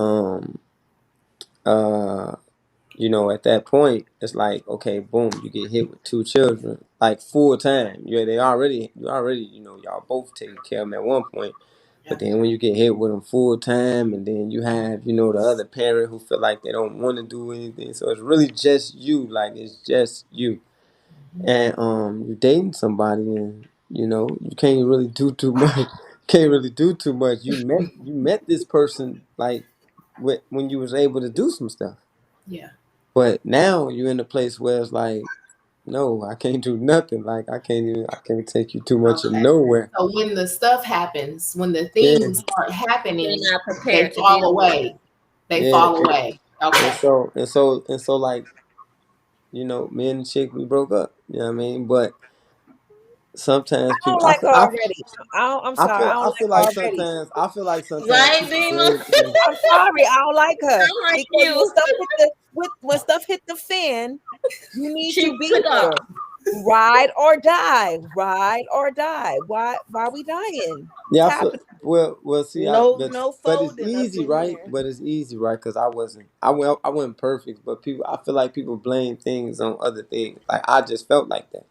uh at that point, it's like, okay, boom, you get hit with two children, like full time. Yeah, you already, y'all both taking care of them at one point. But then when you get hit with them full time, and then you have, the other parent who feel like they don't want to do anything. So it's really just you, like it's just you. and you're dating somebody, and you can't really do too much. Can't really do too much. You met this person like when you was able to do some stuff, Yeah. but now you're in a place where it's like, no, I can't do nothing. Like I can't take you too much of Okay. nowhere. So when the stuff happens, when the Yeah, things start They're happening, not they prepared to fall deal with it. away. They yeah, fall away. and Okay. so like me and the chick, we broke up. You know what I mean? But I sometimes don't people, like her already. I'm I sorry. I feel don't I like feel her like already. sometimes Right, people Dima? blame things. I'm sorry. I don't like her I'm like because you. when stuff hit the fan, you need She to be took off. there. Ride or die. Ride or die. Why we dying? What's Yeah, I feel happening? well. See, No but it's folding up easy, in right? here. But it's easy, right? Because I wasn't perfect, but I feel like people blame things on other things. Like I just felt like that.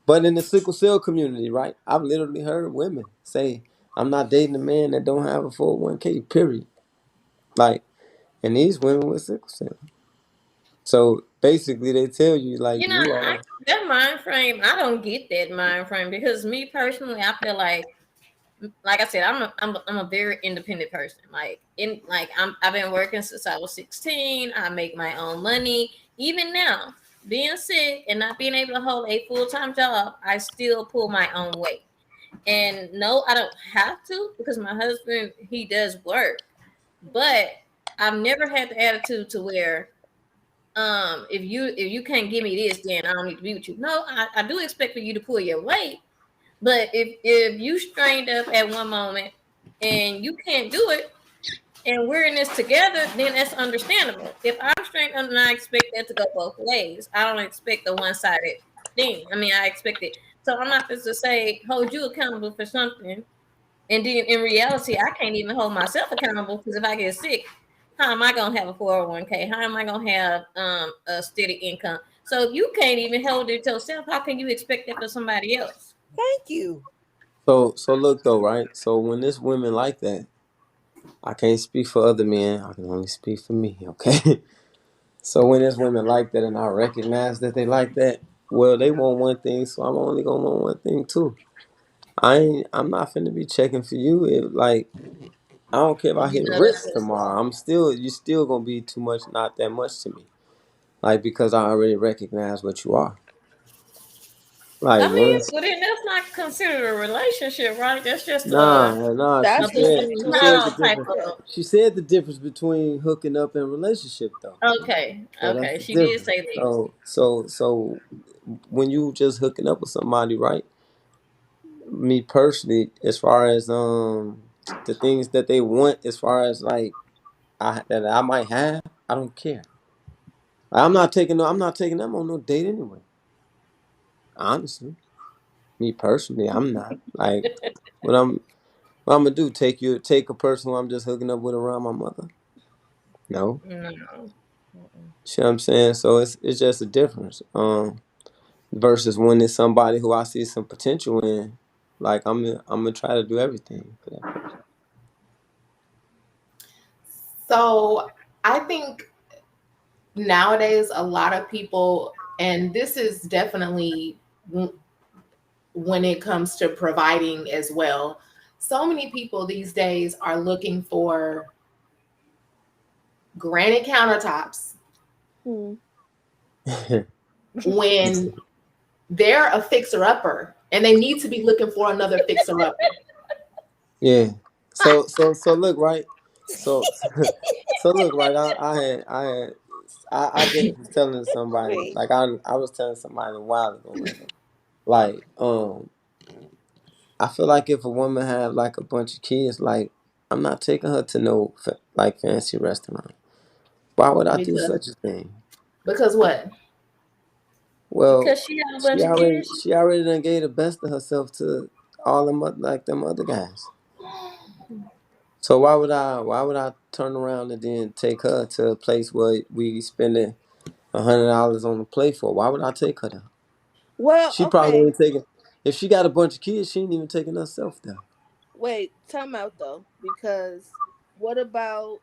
But in the sickle cell community, right? I've literally heard women say, "I'm not dating a man that don't have a 401k." Period. Like, and these women with sickle cell. So basically, they tell you like You know, you are. that mind frame, I don't get that mind frame because me personally, I feel like I said, I'm a very independent person. I've been working since I was 16. I make my own money. Even now, being sick and not being able to hold a full-time job, I still pull my own weight. And no, I don't have to because my husband, he does work. But I've never had the attitude to where if you can't give me this, then I don't need to be with you. No, I do expect for you to pull your weight, but if you strained up at one moment and you can't do it, and we're in this together, then that's understandable. If I'm strained up and I expect that to go both ways, I don't expect a one sided thing. I mean, I expect it. So I'm not supposed to say hold you accountable for something, and then in reality, I can't even hold myself accountable because if I get sick, how am I gonna have a 401k? How am I gonna have a steady income? So if you can't even hold it yourself, how can you expect that for somebody else? Thank you. So look though, right? So when there's women like that, I can't speak for other men. I can only speak for me, okay? So when there's women like that and I recognize that they like that, well, they want one thing, so I'm only gonna want one thing too. I'm not finna be checking for you. If like I don't care if I You hit know that's risk just tomorrow. You still gonna be too much, not that much to me. Like because I already recognize what you are. Like I mean, once, well then that's not considered a relationship, right? That's just nah. She a That's said between she said the pal type difference. relationship. of. She said the difference between hooking up and relationship though. Okay, So that's okay, the she did difference. say that. So when you just hooking up with somebody, right? Me personally, as far as the things that they want, as far as like that I might have, I don't care. I'm not taking them on no date anyway. Honestly, me personally, I'm not like what what I'm gonna do. Take a person who I'm just hooking up with around my mother. No, No. Mm-mm. see what I'm saying. So it's just a difference. Versus when it's somebody who I see some potential in, like I'm gonna try to do everything for that person. So I think nowadays a lot of people, and this is definitely when it comes to providing as well. So many people these days are looking for granite countertops Hmm. when they're a fixer upper and they need to be looking for another fixer upper. Yeah. So look right. So so look right. I just was telling somebody Wait. like I was telling somebody a while ago rather like I feel like if a woman have like a bunch of kids like I'm not taking her to no like fancy restaurant. Why would I do Because such a thing? because what? Well, Because she have a bunch of kids. she already done gave the best of herself to all them like them other guys. So why would I turn around and then take her to a place where we spending $100 on the plate for? Why would I take her there? Well, She probably okay. ain't taking. If she got a bunch of kids, she ain't even taking herself there. Wait, time out though, because what about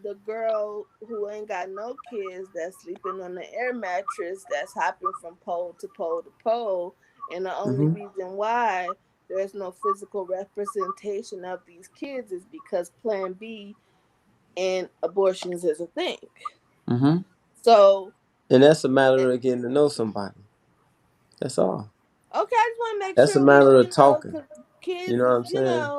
the girl who ain't got no kids that's sleeping on the air mattress that's hopping from pole to pole to pole, and the only Mm-hmm. reason why there's no physical representation of these kids is because Plan B and abortions is a thing. Mm-hmm. So, And that's a eh, matter of getting to know somebody. That's all. okay, I just want to make That's a sure we, matter of talking. because You kids know what is, I'm saying?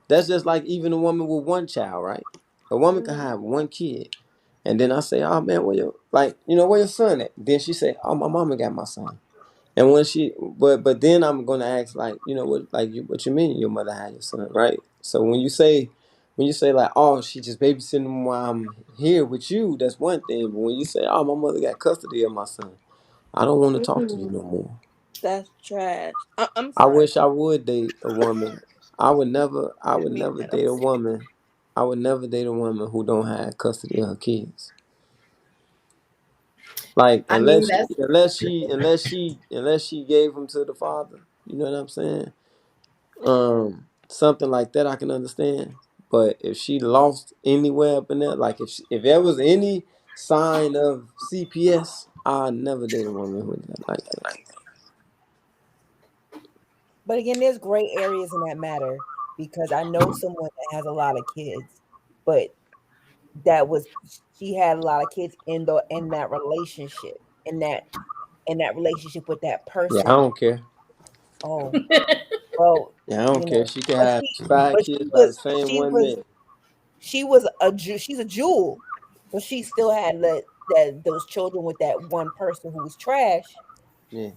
That's just like even a woman with one child, right? A woman can mhm, have one kid, and then I say, "Oh man, where your like, you know, where your son at?" Then she say, "Oh, my mama got my son." And when but then I'm gonna ask like, you know what, like what you mean your mother had your son, right? So when you say like, "Oh, she just babysitting him while I'm here with you," that's one thing. But when you say, "Oh, my mother got custody of my son," I don't want to talk to you mhm, no more. that's trash. I'm I sorry. wish I would date a woman. I would Didn't mean never that. I'm date a sorry. woman. I would never date a woman who don't have custody of her kids. Like I mean, that's unless she gave them to the father. You know what I'm saying? Something like that I can understand. But if she lost anywhere up in there, like if there was any sign of CPS, I'd never date a woman with that like that. But again, there's gray areas in that matter because I know someone that has a lot of kids, but that was she had a lot of kids in that relationship, in that relationship with that Yeah, I person. don't care. Oh, well, Yeah, I don't you care. know, She could but have she, 5 but kids by the same she one was, man. she was a she's a jewel, but she still had that those children with that one person who was trash. Yeah.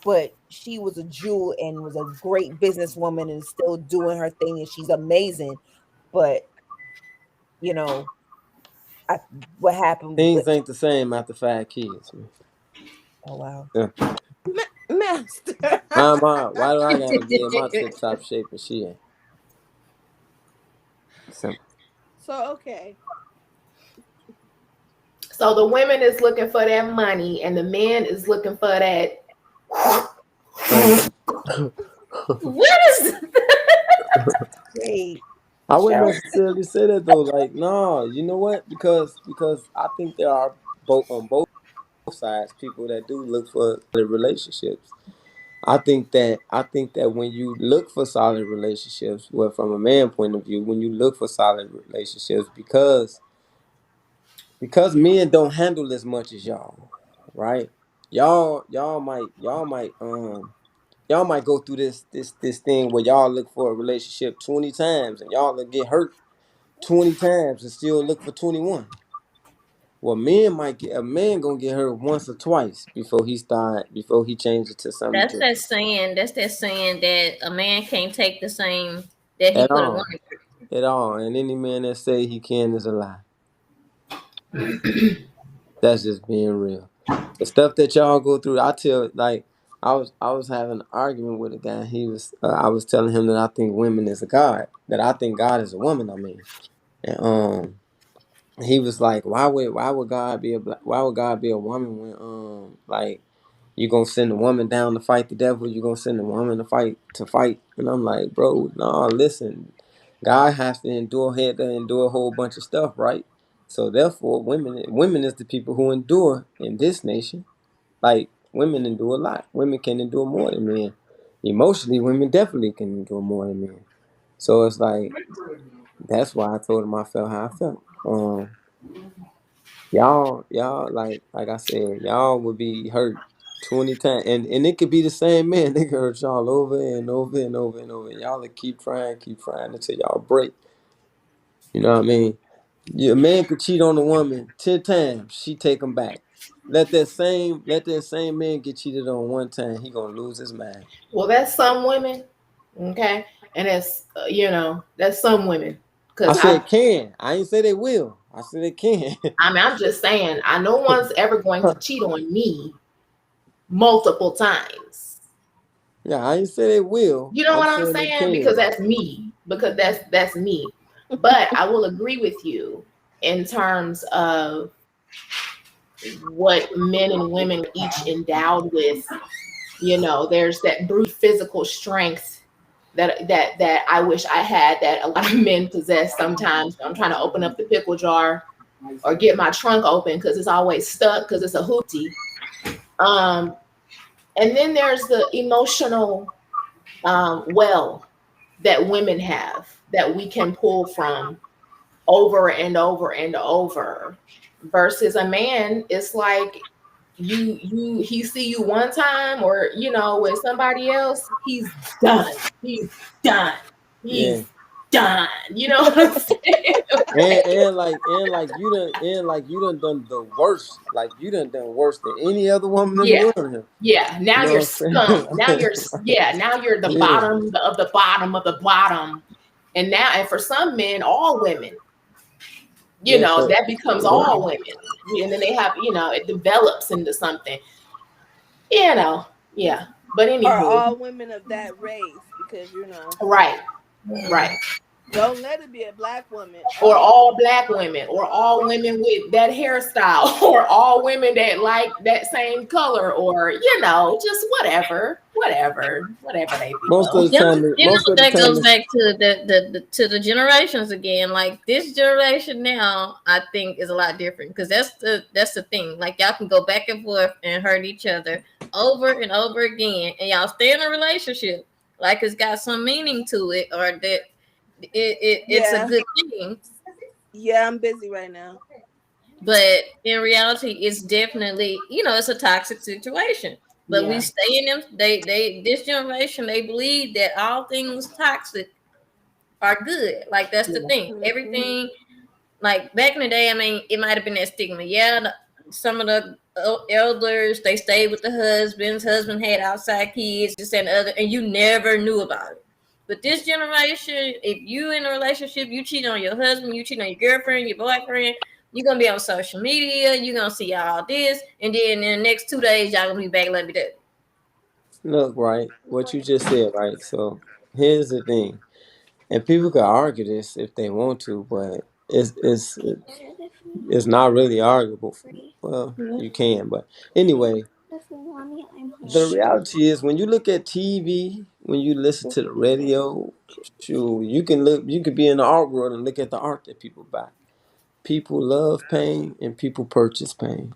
But she was a jewel and was a great businesswoman and still doing her thing, and she's amazing. But you know, I, what happened with? Things ain't the same after 5 kids, man. Oh wow. Simple. Master. Why do I gotta be in my tip top shape and she ain't? Simple. So okay. so the women is looking for that money, and the man is looking for that. Um, What is Wait, I wouldn't Cheryl. necessarily say that though. Like, no, you know what? Because I think there are both on both sides people that do look for solid relationships. I think that when you look for solid relationships, well, from a man point of view, when you look for solid relationships, because men don't handle as much as y'all, right? Y'all might go through this thing where y'all look for a relationship 20 times and y'all will get hurt 20 times and still look for 21. Well, a man gonna get hurt once or twice before he changes to something that's different. that saying? That's that saying that a man can't take the same that he At put a woman all. through. At all. And any man that say he can is a lie. That's just being real. The stuff that y'all go through, I was having an argument with a guy. I was telling him that I think women is a god. That I think God is a woman, I mean. And he was like, why would God be why would God be a woman when like you gonna send a woman down to fight the devil, you gonna send a woman to fight. And I'm like, bro, no, listen, God has to had to endure a whole bunch of stuff, right? So therefore women is the people who endure in this nation. Like women endure a lot. Women can endure more than men. Emotionally, women definitely can endure more than men. So it's like that's why I told him I felt how I felt. Y'all like I said, y'all would be hurt 20 times, and it could be the same man. They could hurt y'all over and over and over and over. And y'all will keep trying until y'all break. You know what I mean? A man could cheat on a woman 10 times, she take him back. Let that same man get cheated on one time, he gonna lose his mind. Well, that's some women, okay, and that's that's some women I because said can. I ain't say they will. I said they can. I mean, I'm just saying, I no one's ever going to cheat on me multiple times. Yeah, I ain't say they will. You know I'm what I'm saying they saying? Because can. that's me. Because that's me. But I will agree with you in terms of what men and women are each endowed with. There's that brute physical strength that I wish I had that a lot of men possess sometimes. I'm trying to open up the pickle jar. or get my trunk open because it's always stuck because it's a hoopty. Um, and then there's the emotional well that women have that we can pull from over and over and over versus a man. It's like he see you one time or with somebody else, he's done. Done. Yeah. He's done. You know what I'm saying? And you done the worst. Like you done worse than any other woman in the Yeah. world here. Yeah. You Now know you're what scum. Now I'm you're saying? yeah, now you're the Yeah. bottom of the bottom of the bottom. And for some men, all women, Yeah. So that becomes yeah. all women. And then they have, it develops into something, you know. Yeah. But Are anywho, all women of that race? Because right, right. don't let it be a black woman. Or All all black women, or all women with that hairstyle, or all women that like that same color, or just whatever they Most of feel. the time, That goes back to the generations again. Like this generation now, I think is a lot different because that's the thing. Like y'all can go back and forth and hurt each other over and over again, and y'all stay in a relationship like it's got some meaning to it, or that it's a yeah, good thing. yeah. I'm busy right now. But in reality, it's definitely it's a toxic situation. But we Yeah. stay in them. They this generation they believe that all things toxic are good. Like that's the Yeah. thing. Mhm. Everything like back in the day. I mean, it might have been that stigma. Yeah, some of the elders they stayed with the husbands. Husband had outside kids, this and the other, and you never knew about it. But this generation, if you in a relationship, you cheat on your husband, you cheat on your girlfriend, your boyfriend, you're gonna be on social media, you're gonna see all this, and then in the next 2 days, y'all gonna be back let me do. look, right, what you just said, right? So here's the thing, and people can argue this if they want to, but it's not really arguable. Well, you can, but anyway, the reality is when you look at TV, when you listen to the radio, shoot, you can be in the art world and look at the art that people buy. People love pain and people purchase pain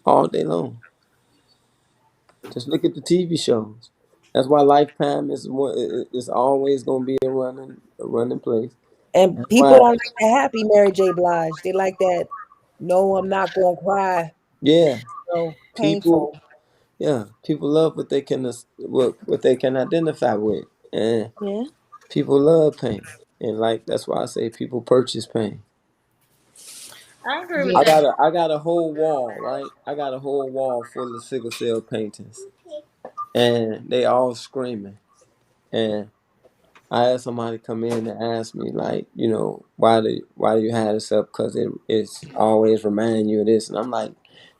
all day long. Just look at the TV shows. That's why Lifetime is always gonna be a running place. And That's people why, don't like the happy Mary J. Blige. They like that. No, I'm not gonna cry. yeah, people, Painful. yeah, people love what they can identify with, and Yeah. people love pain, and like that's why I say people purchase pain. I agree with Yeah. that. I got a whole wall, right? I got a whole wall full of sickle cell paintings, and they all screaming. And I had somebody come in and ask me, like, why do you have this up? Because it's always reminding you of this. And I'm like,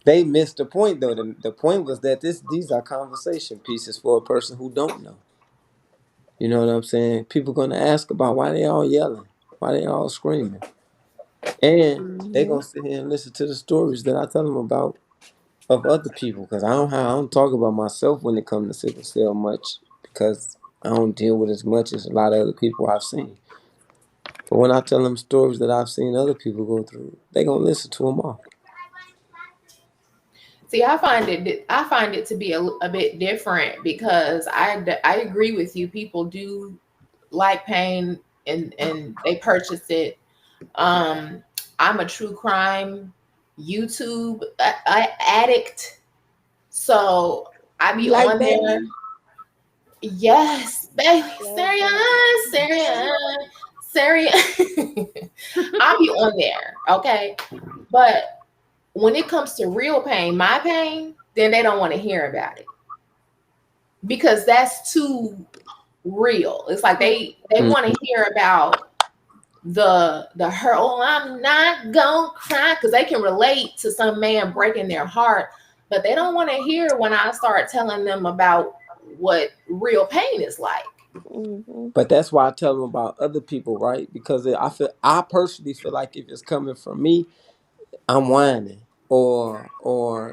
they missed the point though. The point was that these are conversation pieces for a person who don't know. You know what I'm saying? People gonna ask about why they all yelling, why they all screaming, and they Mhm. gonna sit here and listen to the stories that I tell them about of other people. Because I don't talk about myself when it comes to sickle cell much because I don't deal with as much as a lot of other people I've seen. But when I tell them stories that I've seen other people go through, they gonna listen to them all. See, I find it to be a bit different because I agree with you. People do like pain and they purchase it. Um, I'm a true crime YouTube addict, so I You be like on there. Bane? Yes, baby, Love Bane. serious, serious. I'll be on there, okay? But when it comes to real pain, my pain, then they don't want to hear about it because that's too real. It's like they Mm. want to hear about the hurt. Oh, I'm not gonna cry because they can relate to some man breaking their heart, but they don't want to hear when I start telling them about what real pain is like. Mhm. But that's why I tell them about other people, right? Because I personally feel like if it's coming from me, I'm whining, or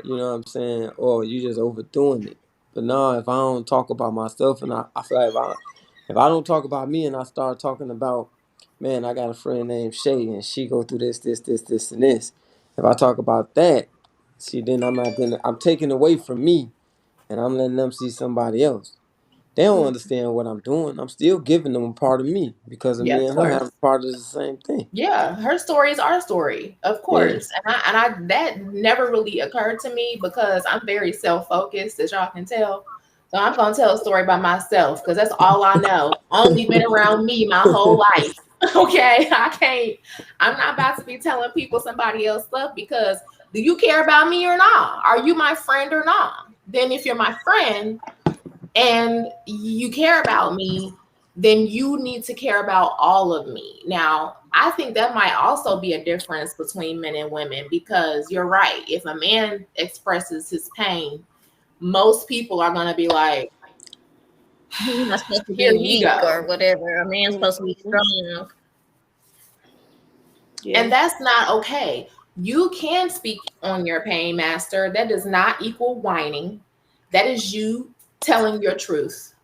you know what I'm saying, or you just overdoing it. But no, if I don't talk about myself, and I feel like if I don't talk about me, and I start talking about man, I got a friend named Shay, and she go through this, and this. If I talk about that, see, then I'm taking away from me, and I'm letting them see somebody else. They don't understand what I'm doing. I'm still giving them a part of me because of Yeah, me of and her have course. a part of the same thing. Yeah, her story is our story, of Yeah. course. And I that never really occurred to me because I'm very self-focused, as y'all can tell. So I'm gonna tell a story by myself because that's all I know. Only been around me my whole life. Okay. I'm not about to be telling people somebody else's stuff because do you care about me or not? Are you my friend or not? Then if you're my friend, and you care about me, then you need to care about all of me. Now, I think that might also be a difference between men and women because you're right. If a man expresses his pain, most people are going to be like, He's not supposed to here be you weak or go. whatever. A man's supposed to be Mhm. strong. Yeah. And that's not okay. You can speak on your pain, master. That does not equal whining. That is you telling your truth.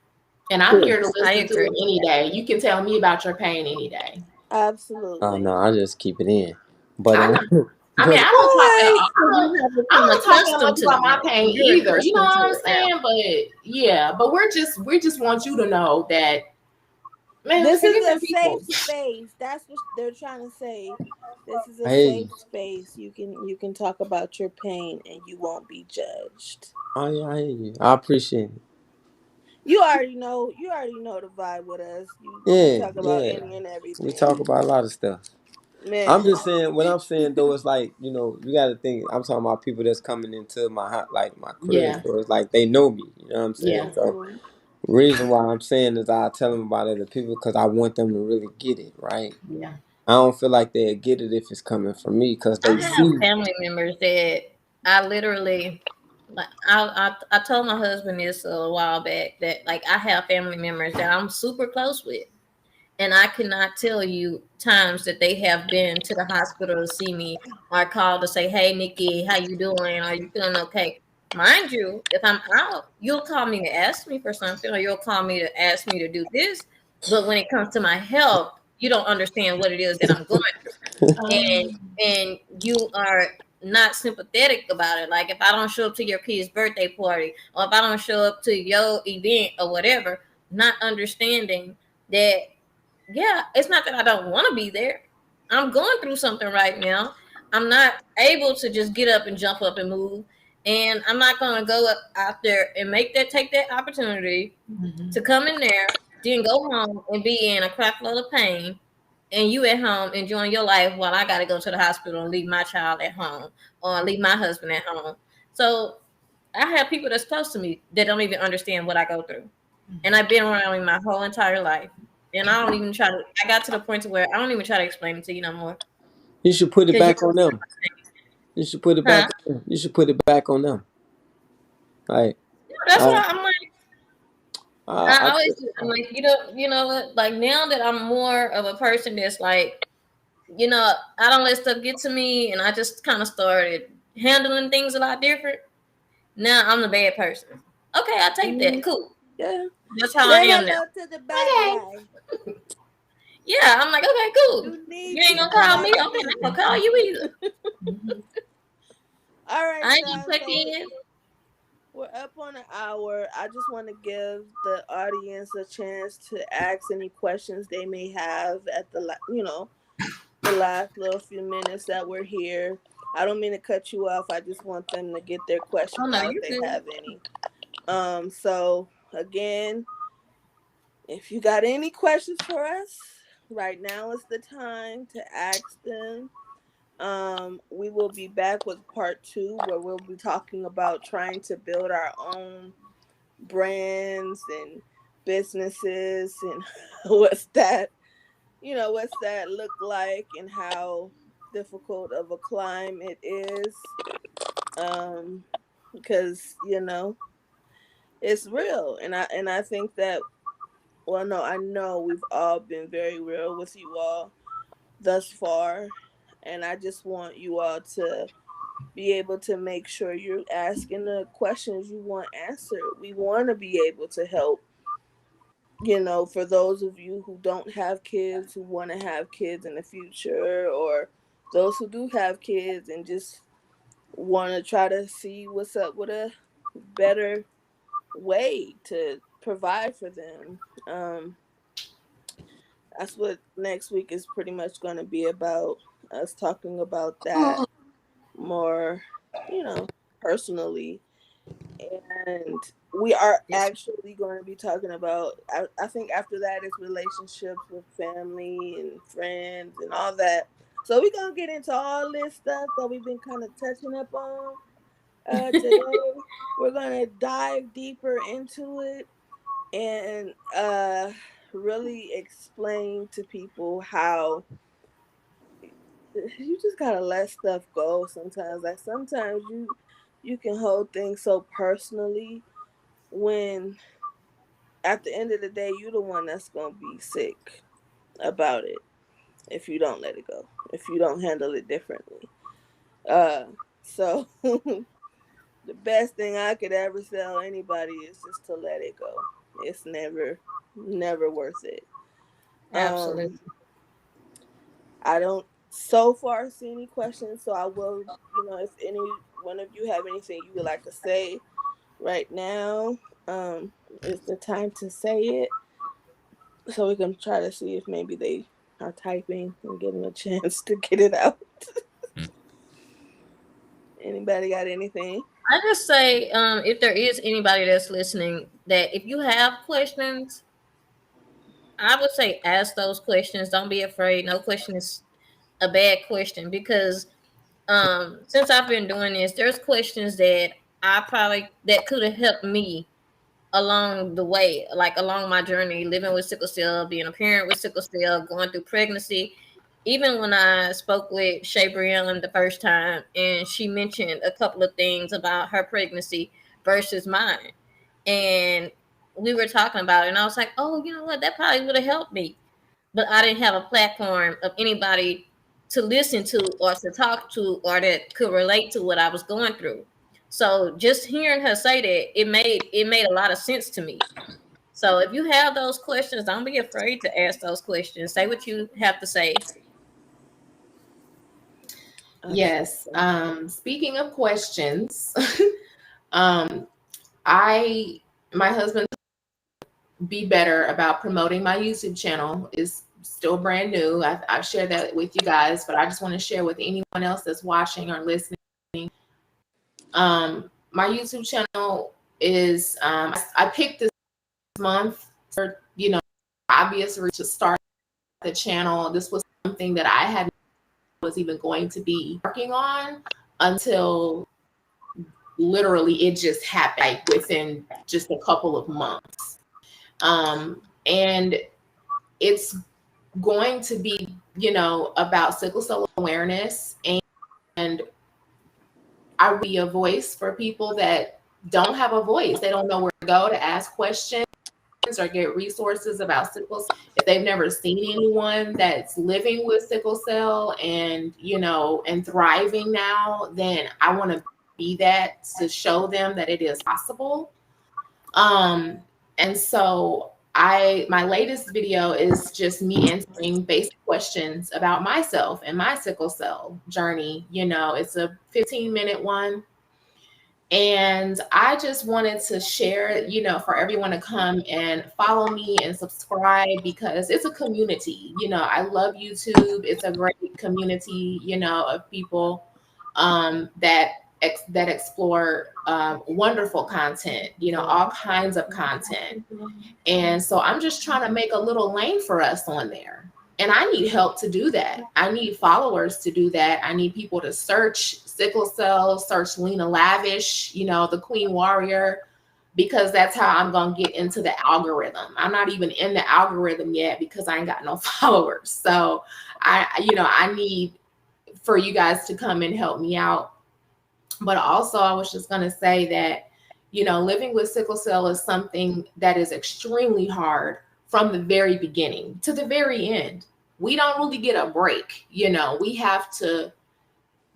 And I'm Yeah. here to I listen to it agree. any day. You can tell me about your pain any day. Oh Absolutely. no, I just keep it in. But I know. I mean, but I All don't talk. right. You have I become don't talk that much accustomed to about my that. pain You're either. You know accustomed to what I'm it now. saying? But yeah, but we just want you to know that, man, This is forget a them safe people. space. That's what they're trying to say. This is a hey, safe space. You can talk about your pain and you won't be judged. I hear you. I appreciate it. You already know the vibe with us. We Yeah, talk about yeah. any and We talk everything. about a lot of stuff. I'm Man. just saying what I'm saying though is like, you gotta think I'm talking about people that's coming into like my crib. Yeah, So it's like they know me, you know what I'm saying? yeah, So Mhm. reason why I'm saying is I tell them about other people because I want them to really get it, right? yeah. I don't feel like they get it if it's coming from me because I they have see. family members that I literally like. I told my husband this a while back that like I have family members that I'm super close with, and I cannot tell you times that they have been to the hospital to see me or called to say, "Hey, Nikki, how you doing? Are you feeling okay?" Mind you, if I'm out, you'll call me to ask me for something, or you'll call me to ask me to do this. But when it comes to my health, you don't understand what it is that I'm going through, and Um, you are not sympathetic about it. Like if I don't show up to your kid's birthday party, or if I don't show up to your event or whatever, not understanding that yeah, it's not that I don't want to be there. I'm going through something right now. I'm not able to just get up and jump up and move. And I'm not going to go up out there and take that opportunity mhm. to come in there, then go home and be in a crap load of pain. And you at home enjoying your life while I got to go to the hospital and leave my child at home or leave my husband at home. So I have people that's close to me that don't even understand what I go through. And I've been around me my whole entire life. And I don't even try to, I got to the point to where I don't even try to explain it to you no more. You should put it Because you, back on them. You should put it back huh? on them. You should put it back on them. Like That's I why I'm like, I, I I always, I'm like, you know what? Like now that I'm more of a person that's like, I don't let stuff get to me and I just kind of started handling things a lot different. Now I'm the bad person. Okay, I take that. Mhm. Cool. Yeah. That's how I Say am now. hello to the bad Okay. guy. Yeah, I'm like, okay, cool. You You need ain't to gonna come call at me. Okay, I ain't me. gonna call you either. Mhm. All right, I ain't y'all. gonna check So in. we're up on an hour. I just want to give the audience a chance to ask any questions they may have at the last little few minutes that we're here. I don't mean to cut you off. I just want them to get their Oh questions no, out if you're they good. have any. So again, if you got any questions for us, right now is the time to ask them. We will be back with part two where we'll be talking about trying to build our own brands and businesses and what's that look like and how difficult of a climb it is. Um, because it's real, and I think that, well, no, I know we've all been very real with you all thus far, and I just want you all to be able to make sure you're asking the questions you want answered. We want to be able to help for those of you who don't have kids, who want to have kids in the future, or those who do have kids and just want to try to see what's up with a better way to provide for them. That's what next week is pretty much going to be about, us talking about that more, personally. And we are actually going to be talking about, I think after that is relationships with family and friends and all that. So we're going to get into all this stuff that we've been kind of touching up on today. We're going to dive deeper into it and really explain to people how you just gotta let stuff go sometimes. Like sometimes you can hold things so personally when at the end of the day you're the one that's gonna be sick about it if you don't let it go, if you don't handle it differently. So the best thing I could ever tell anybody is just to let it go. It's never worth it. Absolutely. I don't so far see any questions, so I will, if any one of you have anything you would like to say right now, is the time to say it. So we can try to see if maybe they are typing and getting a chance to get it out. Anybody got anything? I just say, if there is anybody that's listening, that if you have questions, I would say ask those questions. Don't be afraid. No question is a bad question, because since I've been doing this, there's questions that that could have helped me along the way, like along my journey, living with sickle cell, being a parent with sickle cell, going through pregnancy. Even when I spoke with Shay Brianne the first time, and she mentioned a couple of things about her pregnancy versus mine, and we were talking about it, and I was like, oh, you know what, that probably would have helped me, but I didn't have a platform of anybody to listen to or to talk to or that could relate to what I was going through. So just hearing her say that, it made a lot of sense to me. So if you have those questions, don't be afraid to ask those questions. Say what you have to say. Yes. Speaking of questions, um, my husband be better about promoting my YouTube channel. Is still brand new. I've shared that with you guys, but I just want to share with anyone else that's watching or listening. My YouTube channel is I picked this month for obvious reason to start the channel. This was something that I had was even going to be working on until literally it just happened, like within just a couple of months. And it's going to be, about sickle cell awareness, and I will be a voice for people that don't have a voice. They don't know where to go to ask questions or get resources about sickle cell. If they've never seen anyone that's living with sickle cell and and thriving now, then I want to be that to show them that it is possible. And so my latest video is just me answering basic questions about myself and my sickle cell journey. It's a 15-minute one. And I just wanted to share, for everyone to come and follow me and subscribe, because it's a community. I love YouTube. It's a great community, of people that explore wonderful content, all kinds of content. And so I'm just trying to make a little lane for us on there. And I need help to do that. I need followers to do that. I need people to search sickle cell, search Lena Lavish, the Queen Warrior, because that's how I'm going to get into the algorithm. I'm not even in the algorithm yet because I ain't got no followers. So I need for you guys to come and help me out. But also I was just going to say that, living with sickle cell is something that is extremely hard from the very beginning to the very end. We don't really get a break. We have to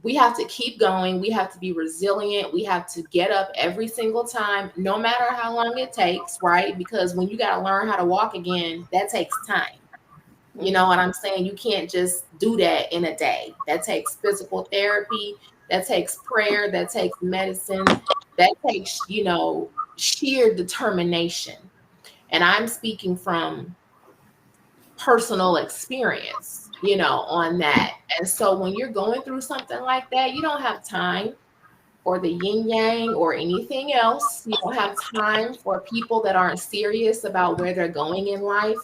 we have to keep going. We have to be resilient. We have to get up every single time, no matter how long it takes, right? Because when you got to learn how to walk again, that takes time. You know what I'm saying? You can't just do that in a day. That takes physical therapy, that takes prayer, that takes medicine, that takes, sheer determination. And I'm speaking from personal experience, on that. And so when you're going through something like that, you don't have time for the yin yang or anything else. You don't have time for people that aren't serious about where they're going in life.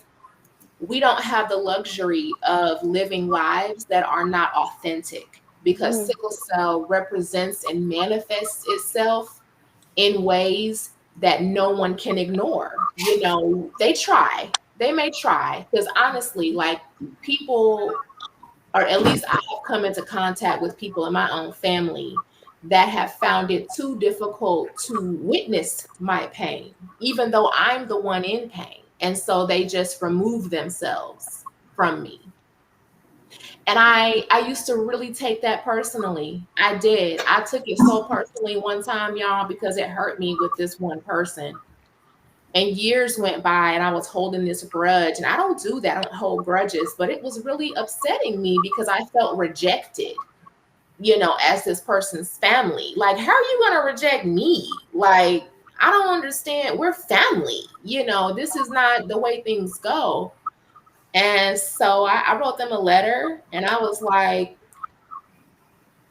We don't have the luxury of living lives that are not authentic, because sickle cell represents and manifests itself in ways that no one can ignore. They may try, because honestly, like, people, or at least I have come into contact with people in my own family that have found it too difficult to witness my pain, even though I'm the one in pain. And so they just remove themselves from me. And I used to really take that personally. I did. I took it so personally one time, y'all, because it hurt me with this one person. And years went by and I was holding this grudge. And I don't do that. I don't hold grudges, but it was really upsetting me because I felt rejected, as this person's family. Like, how are you going to reject me? Like, I don't understand. We're family. This is not the way things go. And so I wrote them a letter and I was like,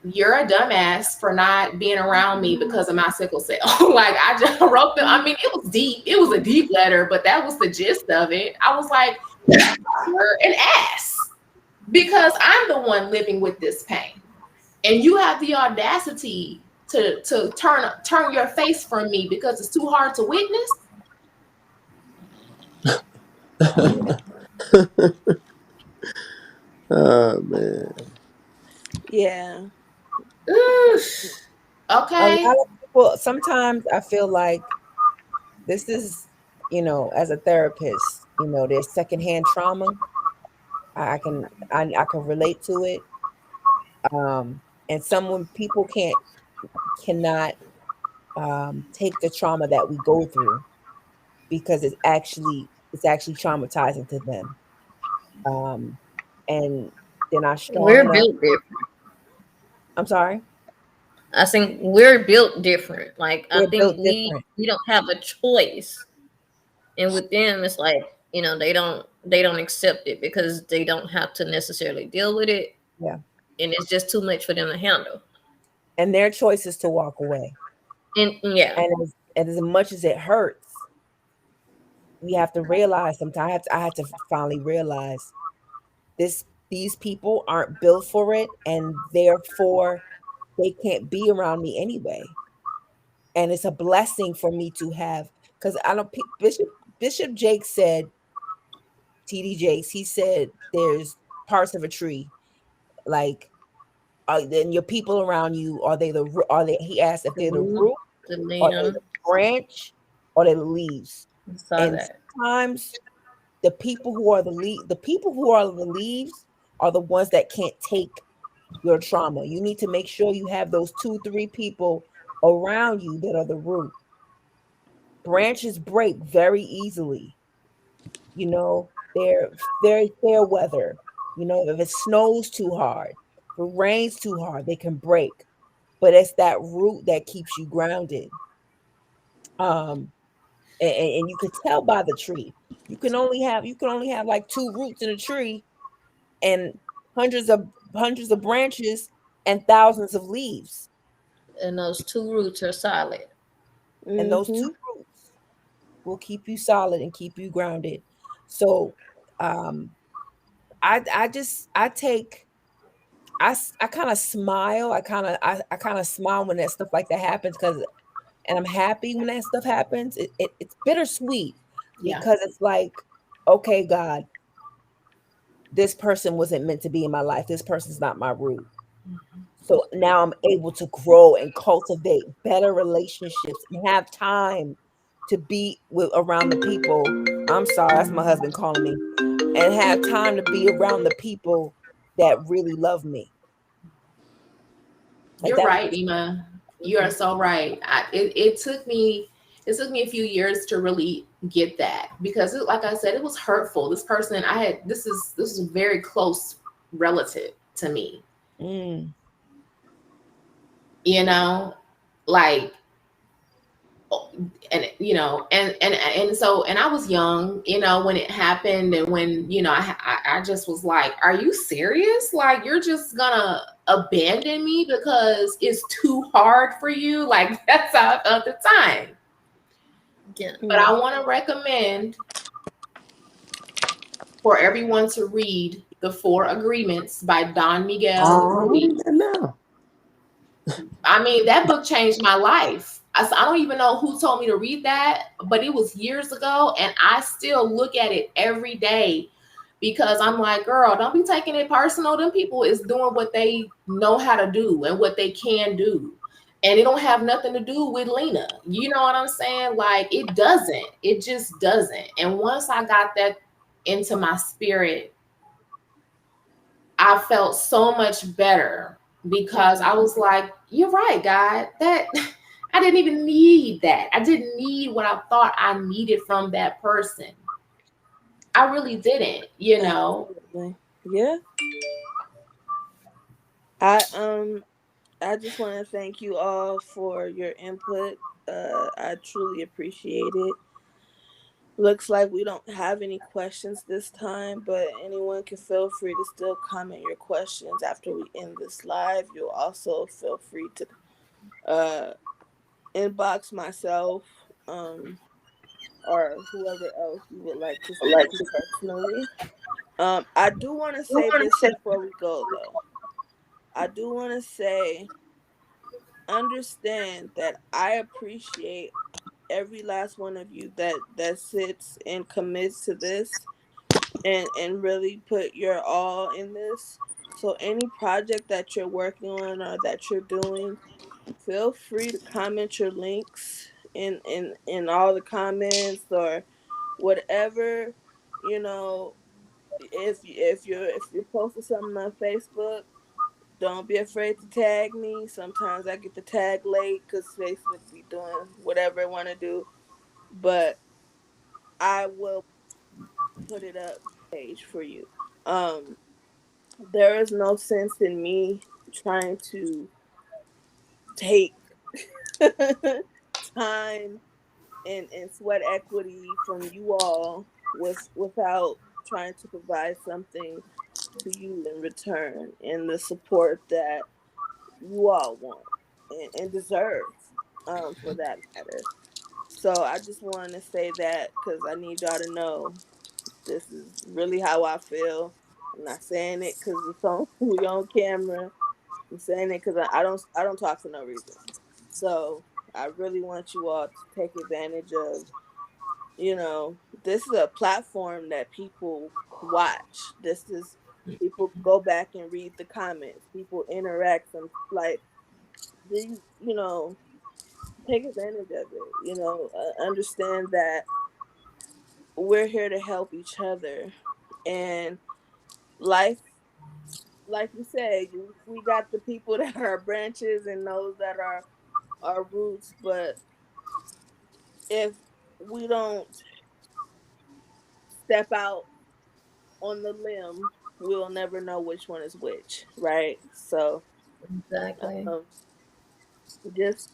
you're a dumbass for not being around me because of my sickle cell. Like, I just wrote them. I mean, it was deep. It was a deep letter, but that was the gist of it. I was like, you're an ass because I'm the one living with this pain. And you have the audacity to turn your face from me because it's too hard to witness. Oh man. Yeah. Oof. A Okay. lot of people, sometimes I feel like this is, as a therapist, there's secondhand trauma. I can relate to it. And someone people cannot take the trauma that we go through because it's actually traumatizing to them. Um, and they're not strong We're enough. built different. I'm sorry. I think we're built different. Like, I We're think built we different. we don't have a choice. And with them, it's like, they don't accept it because they don't have to necessarily deal with it, Yeah. and it's just too much for them to handle. And their choice is to walk away. And yeah, And as much as it hurts, we have to realize sometimes I had to finally realize this these people aren't built for it, and therefore they can't be around me anyway. And it's a blessing for me to have, because I don't Bishop Jake said, TD Jakes, he said there's parts of a tree, like, then your people around you, are they, he asked if the they're the root, root, the or they the limb, branch, or they the leaves. I saw And that. sometimes the people who are the leaves are the ones that can't take your trauma. You need to make sure you have those 2, 3 people around you that are the root. Branches break very easily. They're very fair weather. If it snows too hard, if it rains too hard, they can break. But it's that root that keeps you grounded. Um, and you could tell by the tree. You can only have like 2 roots in a tree, and hundreds of branches and thousands of leaves. And those two roots are solid. And those two Mm-hmm. roots will keep you solid and keep you grounded. So, um, I kind of smile. I kind of smile when that stuff like that happens, and I'm happy when that stuff happens. It's bittersweet Yeah. because it's like, okay, God, this person wasn't meant to be in my life. This person's not my root. So now I'm able to grow and cultivate better relationships and have time to be around the people. I'm sorry, that's my husband calling me. And have time to be around the people that really love me. Like You're that. right, Ema. You are so right. It took me a few years to really get that because, like I said, it was hurtful. This person I had this is a very close relative to me. Mm. You know, like, and I was young, when it happened, and when I just was like, are you serious? Like, you're just gonna abandon me because it's too hard for you? Like, that's how I felt at the time. Yeah. But I want to recommend for everyone to read The Four Agreements by Don Miguel Oh, Ruiz. no. I mean, that book changed my life. I don't even know who told me to read that, but it was years ago, and I still look at it every day because I'm like, girl, don't be taking it personal. Them people is doing what they know how to do and what they can do. And it don't have nothing to do with Lena. You know what I'm saying? Like, it doesn't. It just doesn't. And once I got that into my spirit, I felt so much better because I was like, you're right, God. That I didn't even need that. I didn't need what I thought I needed from that person. I really didn't. Absolutely. Yeah. I just want to thank you all for your input. I truly appreciate it. Looks like we don't have any questions this time, but anyone can feel free to still comment your questions after we end this live. You'll also feel free to uh, inbox myself or whoever else you would like to speak to personally. I do want to say this before we go, though. I do want to say, understand that I appreciate every last one of you that sits and commits to this and really put your all in this. So any project that you're working on or that you're doing, feel free to comment your links in all the comments or whatever. You know, if you're posting something on Facebook, don't be afraid to tag me. Sometimes I get the tag late because Facebook be doing whatever it want to do, but I will put it up page for you. Um, there is no sense in me trying to take time and sweat equity from you all without trying to provide something to you in return and the support that you all want and deserve, for that matter. So I just want to say that because I need y'all to know this is really how I feel. I'm not saying it because it's on we on camera. I'm saying it because I don't talk for no reason. So I really want you all to take advantage of, this is a platform that people watch. This is people go back and read the comments. People interact. Some like these, take advantage of it. Understand that we're here to help each other, and life, like you said, we got the people that are branches and those that are roots. But if we don't step out on the limb, we'll never know which one is which, right? So, Exactly. um, just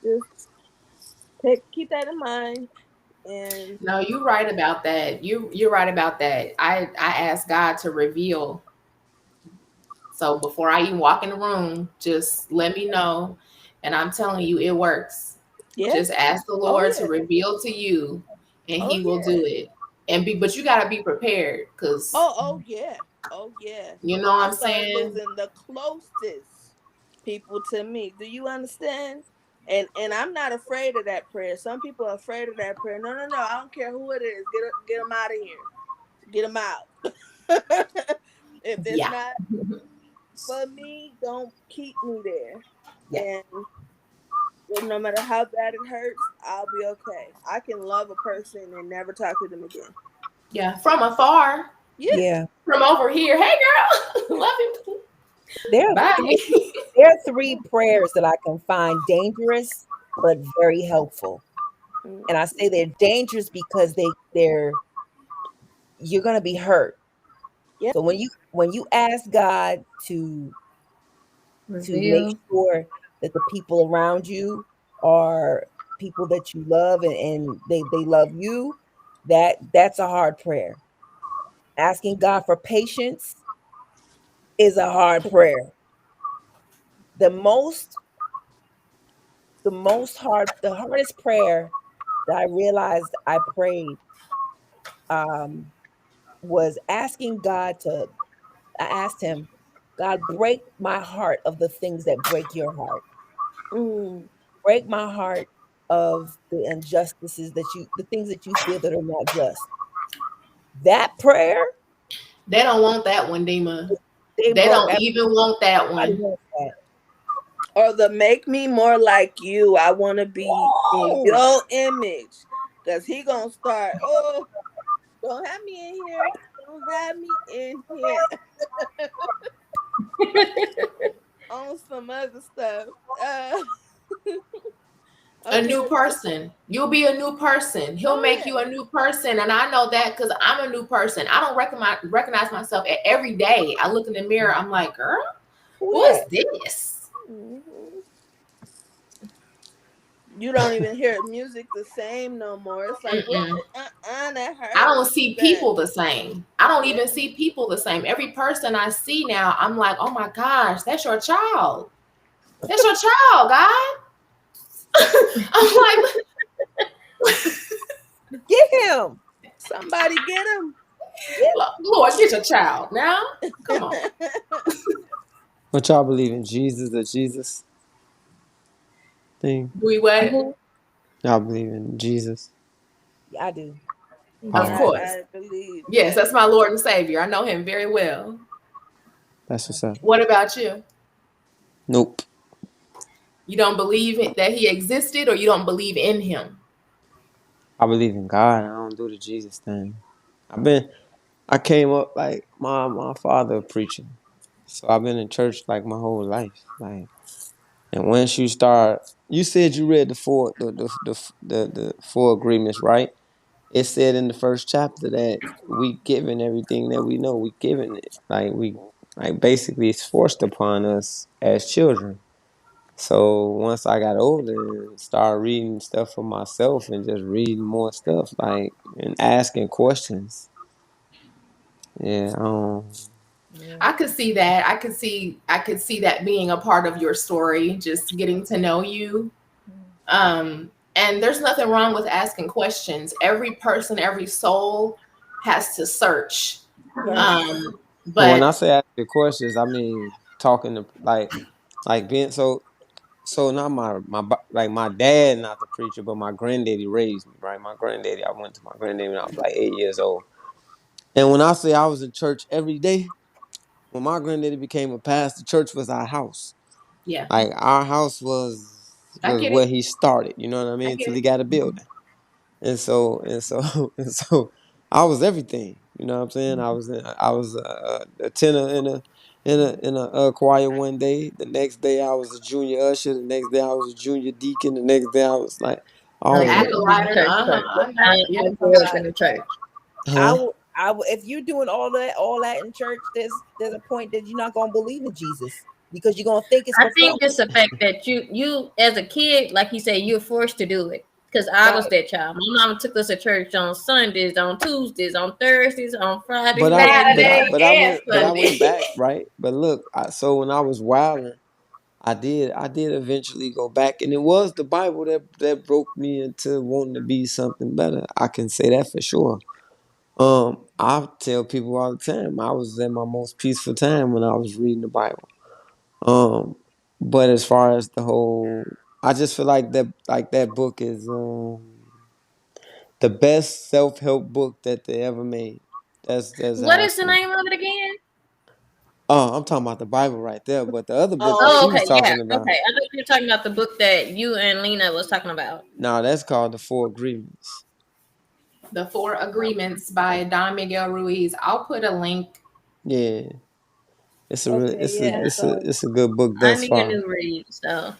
just keep that in mind. And No, you're right about that. You're right about that. I asked God to reveal. So before I even walk in the room, just let me know. And I'm telling you, it works. yeah, Just ask the oh Lord to yeah, reveal to you, and oh He will yeah, do it. But you gotta be prepared, because oh yeah, oh yeah. you know what I I'm started saying? losing the closest people to me. Do you understand? And I'm not afraid of that prayer. Some people are afraid of that prayer. No, no, no. I don't care who it is. Get them out of here. Get them out. If it's Yeah. not for me, don't keep me there. Yeah. And no matter how bad it hurts, I'll be okay. I can love a person and never talk to them again. Yeah. From afar, Yeah. Yeah. from over here. Hey girl, love you. There Bye. there there are three prayers that I can find dangerous but very helpful. Mm. And I say they're dangerous because they're you're gonna be hurt. Yep. So when you ask God to make Reveal. sure that the people around you are people that you love and they love you, that's a hard prayer. Asking God for patience is a hard prayer. The most the hardest prayer that I realized I prayed um was asking God to I asked him, God, break my heart of the things that break your heart. Mm. Break my heart of the injustices the things that you feel that are not just. That prayer, They don't want that one, Dima. they They broke don't even everybody want that one. wants that. Or the make me more like you. I want to be in Oh, your image. Because he going to start, oh, don't have me in here. Don't have me in here on some other stuff. A Okay. new person. You'll be a new person. He'll Oh, make yeah. you a new person. And I know that because I'm a new person. I don't recognize myself every day. I look in the mirror, I'm like, girl, who who is that? this? Mhm. You don't even hear music the same no more. It's like, what? Mm-mm. That I hurt. don't see That. people the same. I don't Yeah. even see people the same. Every person I see now, I'm like, oh my gosh, that's your child. That's your child, God. I'm like, Get him. Somebody get him. Get Lord, get your child now. Come on. What y'all believe in? Jesus, the Jesus thing? Do we what? Who? Y'all believe in Jesus? I do. Of Yeah. Oh, okay. course. I believe Yes, that. that's my Lord and Savior. I know him very well. That's what's up. What about you? Nope. You don't believe that he existed or you don't believe in him? I believe in God. I don't do the Jesus thing. I came up like my father a preacher. So I've been in church like my whole life. Like, and once you start, you said you read the four agreements, right? It said in the first chapter that we given everything that we know. We given it. Like basically it's forced upon us as children. So once I got older and started reading stuff for myself and just reading more stuff, like and asking questions. Yeah, Yeah. I could see that. I could see that being a part of your story, just getting to know you. And there's nothing wrong with asking questions. Every person, every soul has to search. Right. Yes. and when I But say asking questions, I mean talking to like being so not like my dad not the preacher, but my granddaddy raised me, right? My granddaddy, I went to my granddaddy when I was like 8 years old. And when I say I was in church every day, when my granddaddy became a pastor, church was our house. yeah, Like our house was I was get where it. he started. You know what I I mean? get Till he it. got a building. And so and so I was everything. You know what I'm saying? I was a tenor in a choir one day. The next day I was a junior usher. The next day I was a junior deacon. The next day I was like Oh all of yeah, that. we in Acolyte. church, Uh-huh. church. I know. I Yes, grew up in the church. Huh? If you're doing all that in church, there's a point that you're not gonna believe in Jesus because you're gonna think it's I for think fun. it's the fact that you as a kid, like he said, you're forced to do it. Because I was Right. that child. My mama took us to church on Sundays, on Tuesdays, on Thursdays, on Fridays, But and I but I Saturday Sundays. but I and went but I went Sunday. back, right? But look, so when I was wilding, I did eventually go back, and it was the Bible that broke me into wanting to be something better. I can say that for sure. I tell people all the time I was at my most peaceful time when I was reading the Bible. Um, but as far as the whole, I just feel like that book is the best self help book that they ever made. That's What how I is the feel. name of it again? Oh, I'm talking about the Bible right there, but the other book that Oh, Oh, she okay, was yeah, talking okay. about, I thought you were talking about the book that you and Lena was talking about. nah, that's called the Four Agreements. The Four Agreements by Don Miguel Ruiz. I'll put a link. Yeah, It's a really, Okay, yeah. So it's a good book I thus need a far. new read. So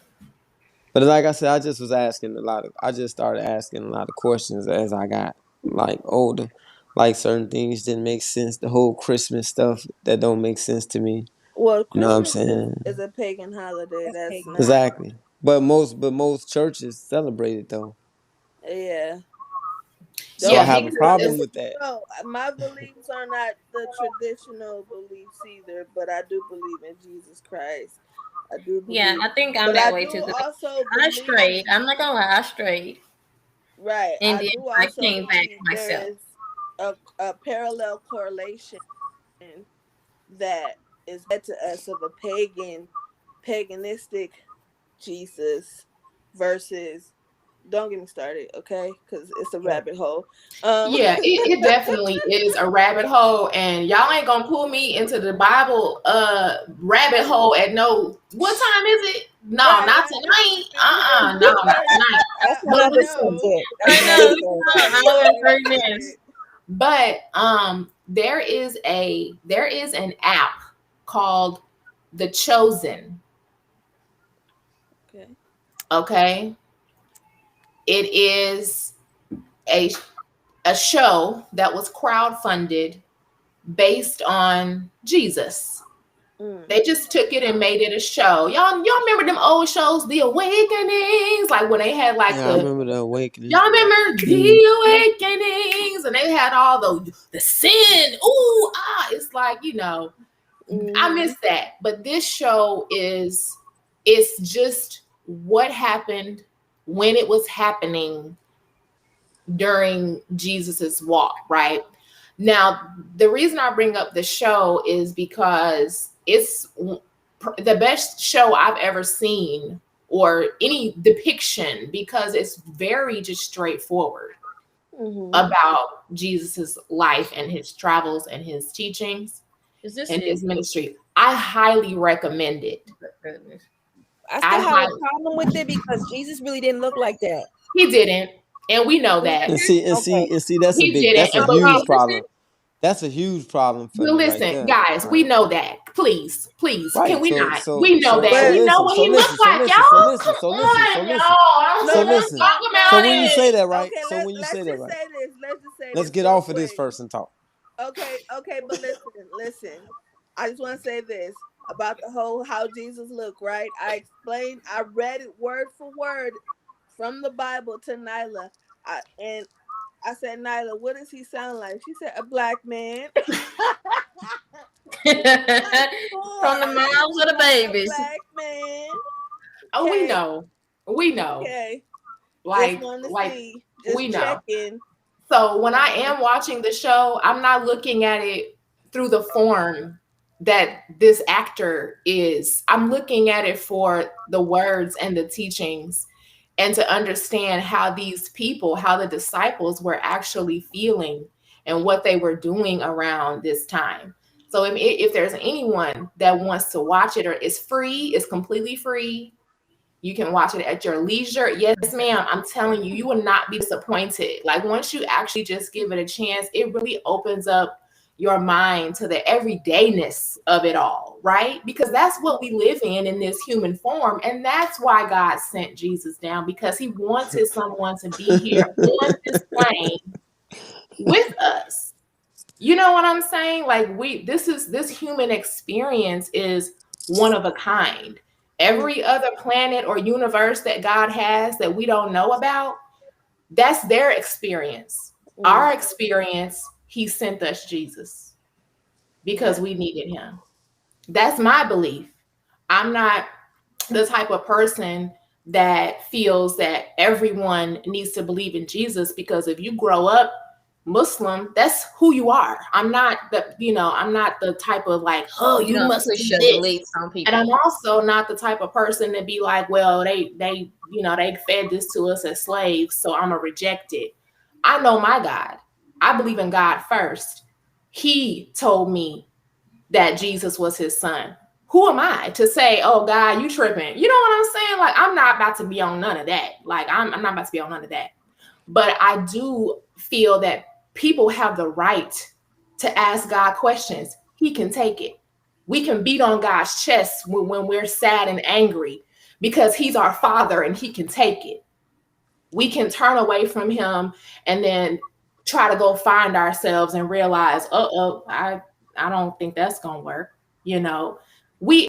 But like I said, I just started asking a lot of questions as I got like older. Like certain things didn't make sense. The whole Christmas stuff that don't make sense to me. well, You know what I'm Christmas is saying? a pagan holiday. That's That's pagan. not. Exactly. But most churches celebrate it though. Yeah. So I Don't yeah, get have me a because started. problem it's with that. No, my beliefs are not the traditional beliefs either, but I do believe in Jesus Christ. I do yeah. believe, I think I'm but that I way do too. Cause also I believe, strayed. I'm not gonna lie, I strayed, right? and I then do I also came back believe there myself. is a parallel correlation that is read to us of a paganistic Jesus versus. Don't get me started, okay? Because it's a Yeah. rabbit hole. Yeah, it definitely is a rabbit hole, and y'all ain't gonna pull me into the Bible rabbit hole at no what time is it? No, Right, not right. tonight. Because No, you not already, tonight. That's But another listen, subject. That's I another know. you We subject. got an already hour and know 3 minutes. it. but there is an app called The Chosen. Okay. Okay, it is a a show that was crowdfunded based on Jesus. Mm. They just took it and made it a show. Y'all remember them old shows, The Awakenings, like when they had like Yeah, I the remember the awakening. y'all remember Mm. The Awakenings, and they had all the sin. Ooh, it's like I Mm-hmm. miss that. But this show it's just what happened when it was happening during Jesus's walk, right? Now, the reason I bring up the show is because it's the best show I've ever seen or any depiction because it's very just straightforward Mm-hmm. about Jesus's life and his travels and his teachings Is this and it? his ministry. I highly recommend it. Goodness. I I still have a highly problem with it because Jesus really didn't look like that. He didn't, and we know Who that. Okay. He didn't, That's a and So huge believe. listen. problem. That's a huge problem for But me right listen, there. guys, we Right. know that. Please, please, can Right. we So not? so We know so that. so but We know listen. what So he listen. looked So like, listen. So y'all. listen. Come So listen. So on, listen. y'all. So no, no, listen. Talk no, So about when you no. say it. that, right? Okay, So when you let's say that, just right? say this. Let's just say Let's this get real off of this quick. first and talk. Okay, okay, but listen. I just want to say this about the whole how Jesus looked, right? I read it word for word from the Bible to Nyla. And I said, Nyla, what does he sound like? She said, a black man. Like, From the boy, he moms of looked the like a babies. black man. Oh, we Okay, know. We know. okay. Just Like, want to like see, we just know. checking. So when I Um, am watching the show, I'm not looking at it through the form that this actor is. I'm looking at it for the words and the teachings and to understand how these people, how the disciples were actually feeling and what they were doing around this time. So if there's anyone that wants to watch it, or it's free, it's completely free. You can watch it at your leisure. Yes, ma'am. I'm telling you, you will not be disappointed. Like once you actually just give it a chance, it really opens up your mind to the everydayness of it all, right? Because that's what we live in this human form. And that's why God sent Jesus down, because he wanted someone to be here on this plane with us. You know what I'm saying? Like this human experience is one of a kind. mm, Every other planet or universe that God has that we don't know about, that's their experience. mm, Our experience, he sent us Jesus because yeah. we needed him. That's my belief. I'm not the type of person that feels that everyone needs to believe in Jesus, because if you grow up Muslim, that's who you are. I'm not the type of like, oh, You you don't must push do your this. beliefs on And I'm people. also not the type of person to be like, well, they fed this to us as slaves, so I'm gonna reject it. I know my God. I believe in God first. He told me that Jesus was his son. Who am I to say, oh God, you tripping? You know what I'm saying? Like, I'm not about to be on none of that. Like, I'm not about to be on none of that. But I do feel that people have the right to ask God questions. He can take it. We can beat on God's chest when we're sad and angry because he's our father and he can take it. We can turn away from him and then try to go find ourselves and realize, I don't think that's gonna work. You know, we're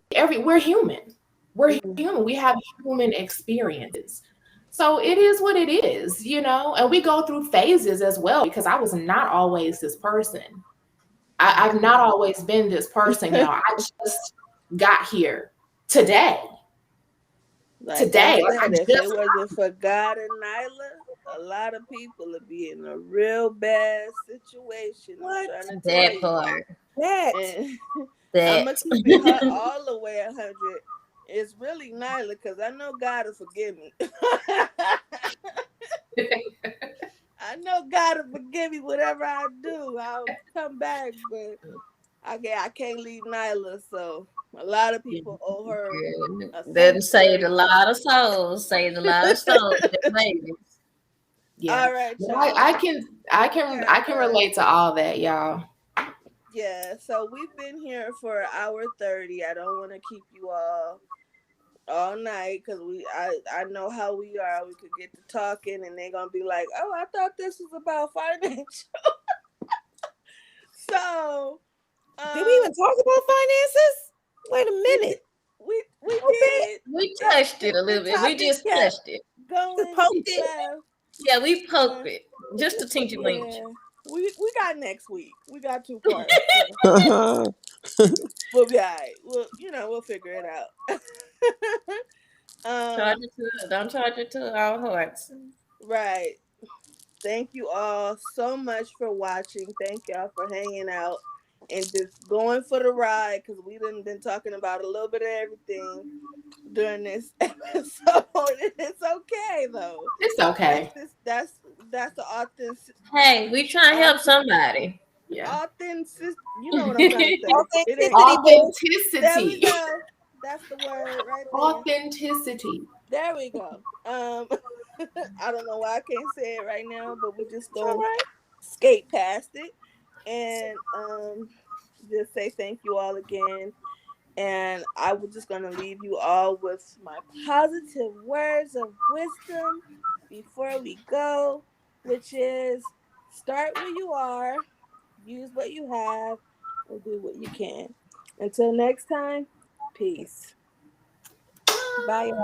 human. We're human. We have human experiences. So it is what it is, you know, and we go through phases as well because I was not always this person. I've not always been this person, y'all. I just got here today. Like I Today. Like I said, if it just wasn't for God and Nyla, a lot of people would be in a real bad situation. What? I'm trying to tell That you. part. That And I'm gonna That. keep it all the way 100. It's really Nyla because I know God will forgive me. I know God will forgive me whatever I do. I'll come back, but I can't leave Nyla. So a lot of people owe her a That saved a sanctuary lot of call. souls. Saved a lot of souls. Them babies. yeah. All right, Well, y'all. I can relate to all that, y'all. Yeah, so we've been here for an hour 30. I don't want to keep you all night because I know how we are. We could get to talking and they're gonna be like, "Oh, I thought this was about financial." So, did we even talk about finances? Wait a we minute. we Okay. did. We touched it a The little bit. We topic just kept touched it. Just going poked it. left. Yeah, we Uh, poked it. Just a teensy winch. yeah, we got next week. We got 2 parts. So we'll be all right. We'll figure it out. Charge um, it to don't charge it to our hearts. right. Thank you all so much for watching. Thank y'all for hanging out and just going for the ride because we done been talking about a little bit of everything during this episode. It's okay though. It's That's okay. this. That's the Hey, we trying to help somebody. Yeah. authentic. You know what I'm trying to say. It ain't. Authenticity, boo. There we Authenticity. go. That's the word right there. Authenticity. There we go. I don't know why I can't say it right now, but we just It's all gonna right. skate past it and just say thank you all again. And I was just gonna leave you all with my positive words of wisdom before we go, which is start where you are, use what you have, and do what you can. Until next time, peace. Bye, y'all.